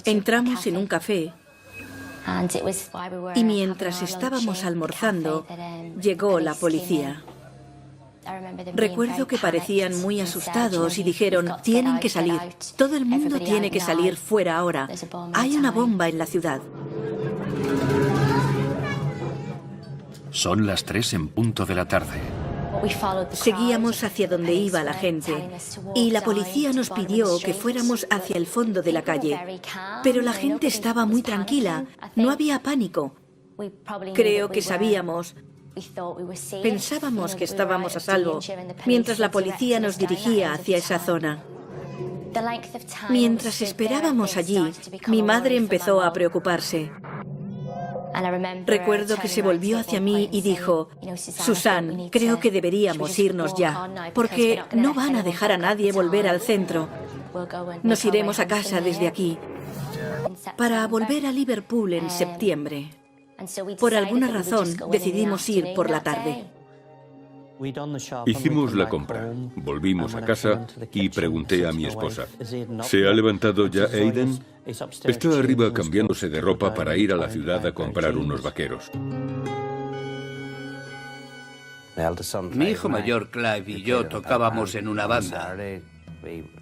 Speaker 4: Entramos en un café y mientras estábamos almorzando, llegó la policía. Recuerdo que parecían muy asustados y dijeron, tienen que salir, todo el mundo tiene que salir fuera ahora. Hay una bomba en la ciudad.
Speaker 2: Son las 3 en punto de la tarde.
Speaker 4: Seguíamos hacia donde iba la gente y la policía nos pidió que fuéramos hacia el fondo de la calle. Pero la gente estaba muy tranquila, no había pánico. Creo que pensábamos que estábamos a salvo mientras la policía nos dirigía hacia esa zona. Mientras esperábamos allí, mi madre empezó a preocuparse. Recuerdo que se volvió hacia mí y dijo, Susan, creo que deberíamos irnos ya, porque no van a dejar a nadie volver al centro. Nos iremos a casa desde aquí, para volver a Liverpool en septiembre. Por alguna razón decidimos ir por la tarde.
Speaker 5: Hicimos la compra, volvimos a casa y pregunté a mi esposa, ¿se ha levantado ya Aiden? Está arriba cambiándose de ropa para ir a la ciudad a comprar unos vaqueros.
Speaker 6: Mi hijo mayor, Clive, y yo tocábamos en una banda.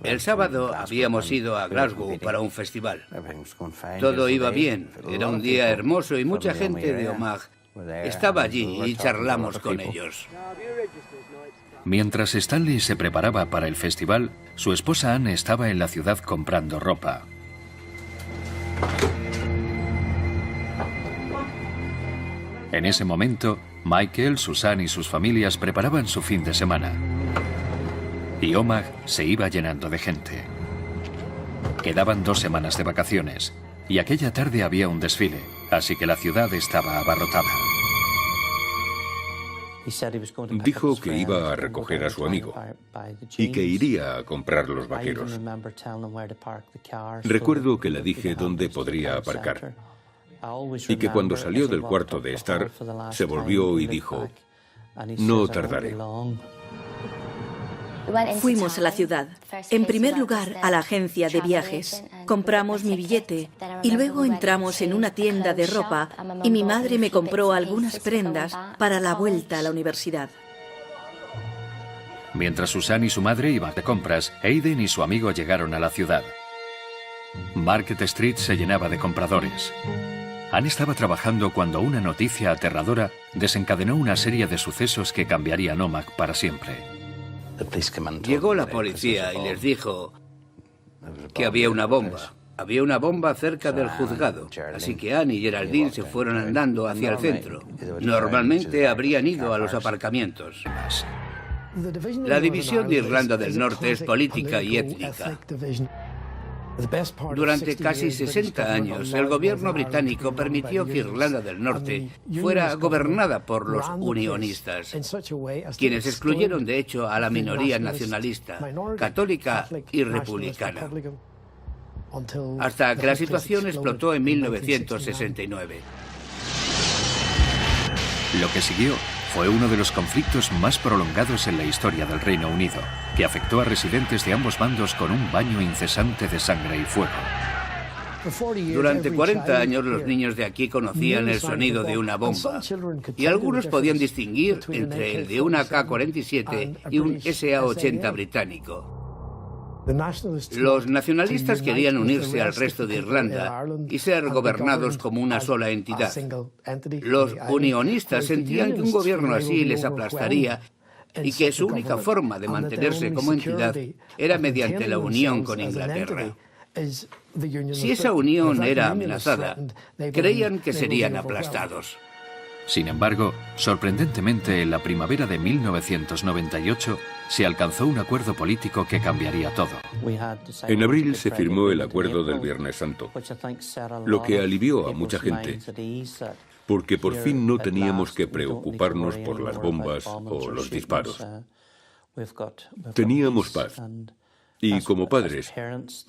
Speaker 6: El sábado habíamos ido a Glasgow para un festival. Todo iba bien, era un día hermoso y mucha gente de Omagh estaba allí y charlamos con ellos.
Speaker 2: Mientras Stanley se preparaba para el festival, su esposa Anne estaba en la ciudad comprando ropa. En ese momento, Michael, Susan y sus familias preparaban su fin de semana. Y Omagh se iba llenando de gente. Quedaban 2 semanas de vacaciones, y aquella tarde había un desfile, así que la ciudad estaba abarrotada.
Speaker 5: Dijo que iba a recoger a su amigo y que iría a comprar los vaqueros. Recuerdo que le dije dónde podría aparcar y que cuando salió del cuarto de estar, se volvió y dijo, no tardaré.
Speaker 4: Fuimos a la ciudad. En primer lugar, a la agencia de viajes. Compramos mi billete y luego entramos en una tienda de ropa y mi madre me compró algunas prendas para la vuelta a la universidad.
Speaker 2: Mientras Susan y su madre iban de compras, Aiden y su amigo llegaron a la ciudad. Market Street se llenaba de compradores. Anne estaba trabajando cuando una noticia aterradora desencadenó una serie de sucesos que cambiarían Omagh para siempre.
Speaker 6: Llegó la policía y les dijo que había una bomba. Había una bomba cerca del juzgado, así que Anne y Geraldine se fueron andando hacia el centro. Normalmente habrían ido a los aparcamientos. La división de Irlanda del Norte es política y étnica. Durante casi 60 años, el gobierno británico permitió que Irlanda del Norte fuera gobernada por los unionistas, quienes excluyeron de hecho a la minoría nacionalista, católica y republicana, hasta que la situación explotó en 1969.
Speaker 2: Lo que siguió fue uno de los conflictos más prolongados en la historia del Reino Unido, que afectó a residentes de ambos bandos con un baño incesante de sangre y fuego.
Speaker 6: Durante 40 años los niños de aquí conocían el sonido de una bomba y algunos podían distinguir entre el de un AK-47 y un SA-80 británico. Los nacionalistas querían unirse al resto de Irlanda y ser gobernados como una sola entidad. Los unionistas sentían que un gobierno así les aplastaría y que su única forma de mantenerse como entidad era mediante la unión con Inglaterra. Si esa unión era amenazada, creían que serían aplastados.
Speaker 2: Sin embargo, sorprendentemente, en la primavera de 1998 se alcanzó un acuerdo político que cambiaría todo.
Speaker 5: En abril se firmó el acuerdo del Viernes Santo, lo que alivió a mucha gente, porque por fin no teníamos que preocuparnos por las bombas o los disparos. Teníamos paz. Y como padres,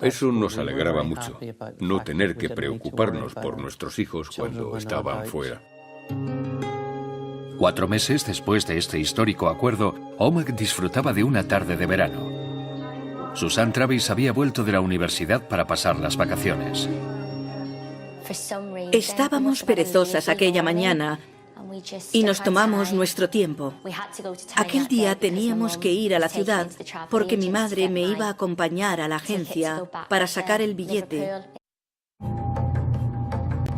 Speaker 5: eso nos alegraba mucho, no tener que preocuparnos por nuestros hijos cuando estaban fuera.
Speaker 2: 4 meses después de este histórico acuerdo, Omagh disfrutaba de una tarde de verano. Susan Travis había vuelto de la universidad para pasar las vacaciones.
Speaker 4: Estábamos perezosas aquella mañana y nos tomamos nuestro tiempo. Aquel día teníamos que ir a la ciudad porque mi madre me iba a acompañar a la agencia para sacar el billete.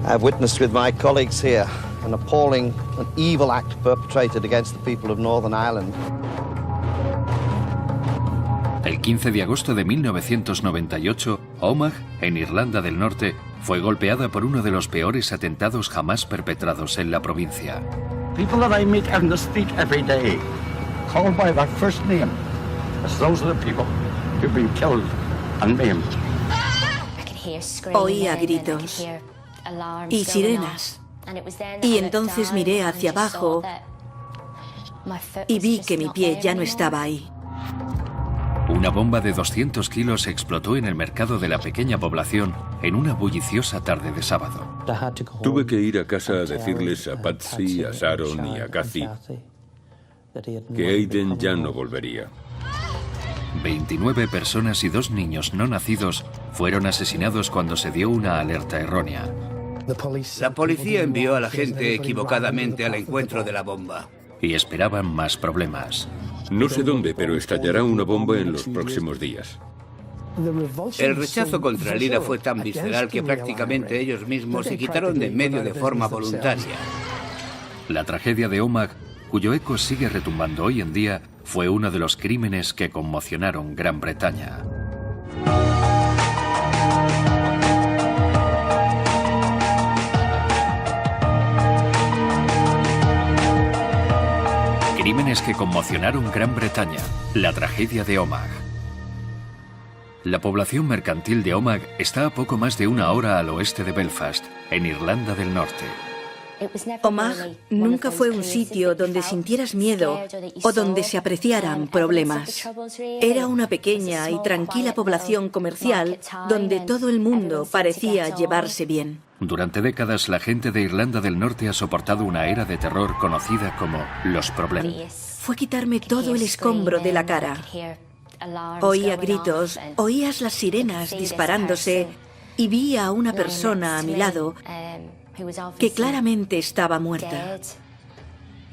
Speaker 1: I've witnessed with my colleagues here an appalling and evil act perpetrated against the people of Northern Ireland.
Speaker 2: El 15 de agosto de 1998, Omagh, en Irlanda del Norte, fue golpeada por uno de los peores atentados jamás perpetrados en la provincia.
Speaker 3: People that I meet on the street every day, called by their first name, as those are the people who've been killed and maimed.
Speaker 4: Oía gritos y sirenas. Y entonces miré hacia abajo y vi que mi pie ya no estaba ahí.
Speaker 2: Una bomba de 200 kilos explotó en el mercado de la pequeña población en una bulliciosa tarde de sábado.
Speaker 5: Tuve que ir a casa a decirles a Patsy, a Sharon y a Kathy que Aidan ya no volvería.
Speaker 2: 29 personas y 2 niños no nacidos fueron asesinados cuando se dio una alerta errónea.
Speaker 6: La policía envió a la gente equivocadamente al encuentro de la bomba.
Speaker 2: Y esperaban más problemas.
Speaker 5: No sé dónde, pero estallará una bomba en los próximos días.
Speaker 6: El rechazo contra el IRA fue tan visceral que prácticamente ellos mismos se quitaron de en medio de forma voluntaria.
Speaker 2: La tragedia de Omagh, cuyo eco sigue retumbando hoy en día, fue uno de los crímenes que conmocionaron Gran Bretaña. Crímenes que conmocionaron Gran Bretaña, la tragedia de Omagh. La población mercantil de Omagh está a poco más de 1 hora al oeste de Belfast, en Irlanda del Norte.
Speaker 4: Omagh nunca fue un sitio donde sintieras miedo o donde se apreciaran problemas. Era una pequeña y tranquila población comercial donde todo el mundo parecía llevarse bien.
Speaker 2: Durante décadas, la gente de Irlanda del Norte ha soportado una era de terror conocida como los problemas.
Speaker 4: Fue quitarme todo el escombro de la cara. Oía gritos, oías las sirenas disparándose y vi a una persona a mi lado que claramente estaba muerta.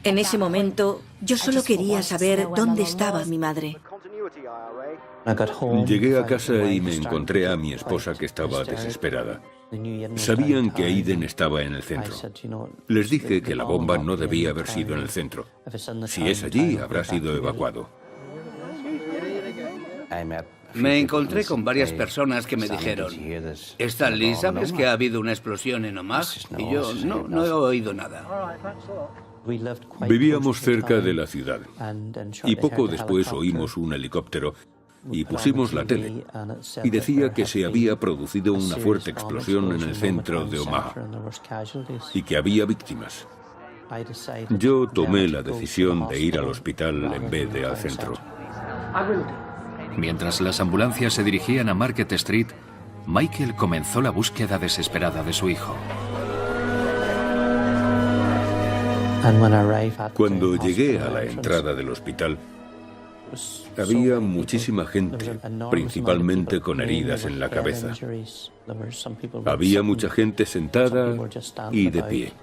Speaker 4: En ese momento, yo solo quería saber dónde estaba mi madre.
Speaker 5: Llegué a casa y me encontré a mi esposa que estaba desesperada. Sabían que Aidan estaba en el centro. Les dije que la bomba no debía haber sido en el centro. Si es allí, habrá sido evacuado.
Speaker 6: Me encontré con varias personas que me dijeron: Stanley, ¿sabes que ha habido una explosión en Omagh? Y yo no he oído nada.
Speaker 5: Vivíamos cerca de la ciudad y poco después oímos un helicóptero y pusimos la tele y decía que se había producido una fuerte explosión en el centro de Omagh y que había víctimas. Yo tomé la decisión de ir al hospital en vez de al centro.
Speaker 2: Mientras las ambulancias se dirigían a Market Street, Michael comenzó la búsqueda desesperada de su hijo.
Speaker 5: Cuando llegué a la entrada del hospital, Había muchísima gente, principalmente con heridas en la cabeza. Había mucha gente sentada y de pie.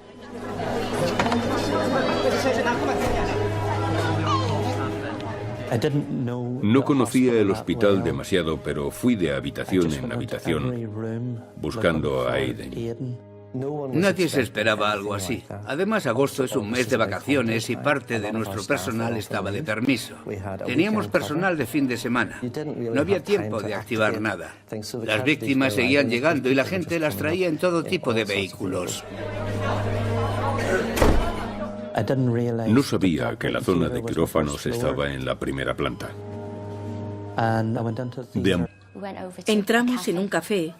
Speaker 5: No conocía el hospital demasiado, pero fui de habitación en habitación buscando a Aiden.
Speaker 6: Nadie se esperaba algo así. Además, agosto es un mes de vacaciones y parte de nuestro personal estaba de permiso. Teníamos personal de fin de semana. No había tiempo de activar nada. Las víctimas seguían llegando y la gente las traía en todo tipo de vehículos.
Speaker 5: No sabía que la zona de quirófanos estaba en la primera planta.
Speaker 4: Entramos en un café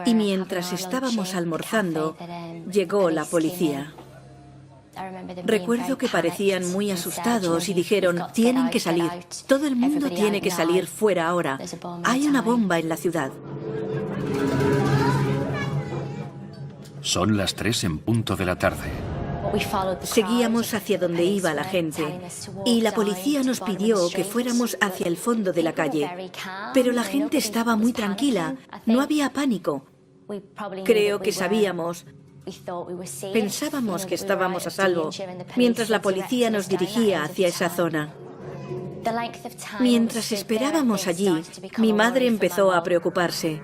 Speaker 4: y mientras estábamos almorzando, llegó la policía. Recuerdo que parecían muy asustados y dijeron, tienen que salir, todo el mundo tiene que salir fuera ahora. Hay una bomba en la ciudad.
Speaker 2: Son las 3 en punto de la tarde.
Speaker 4: Seguíamos hacia donde iba la gente y la policía nos pidió que fuéramos hacia el fondo de la calle. Pero la gente estaba muy tranquila, no había pánico. Creo que pensábamos que estábamos a salvo mientras la policía nos dirigía hacia esa zona. Mientras esperábamos allí, mi madre empezó a preocuparse.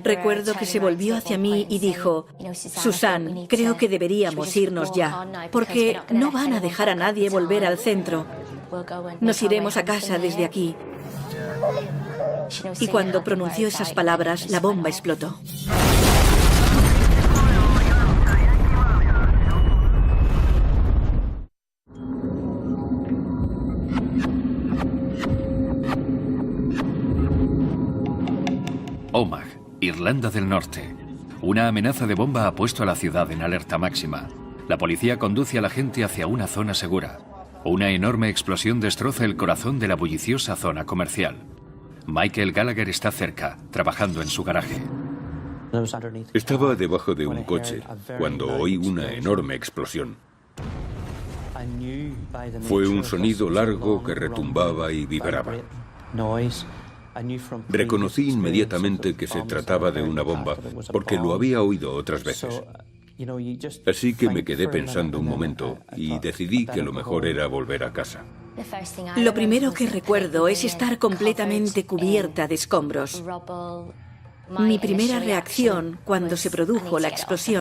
Speaker 4: Recuerdo que se volvió hacia mí y dijo, Susan, creo que deberíamos irnos ya, porque no van a dejar a nadie volver al centro. Nos iremos a casa desde aquí. Y cuando pronunció esas palabras, la bomba explotó.
Speaker 2: Omagh, Irlanda del Norte. Una amenaza de bomba ha puesto a la ciudad en alerta máxima. La policía conduce a la gente hacia una zona segura. Una enorme explosión destroza el corazón de la bulliciosa zona comercial. Michael Gallagher está cerca, trabajando en su garaje.
Speaker 5: Estaba debajo de un coche cuando oí una enorme explosión. Fue un sonido largo que retumbaba y vibraba. Reconocí inmediatamente que se trataba de una bomba, porque lo había oído otras veces. Así que me quedé pensando un momento y decidí que lo mejor era volver a casa.
Speaker 4: Lo primero que recuerdo es estar completamente cubierta de escombros. Mi primera reacción cuando se produjo la explosión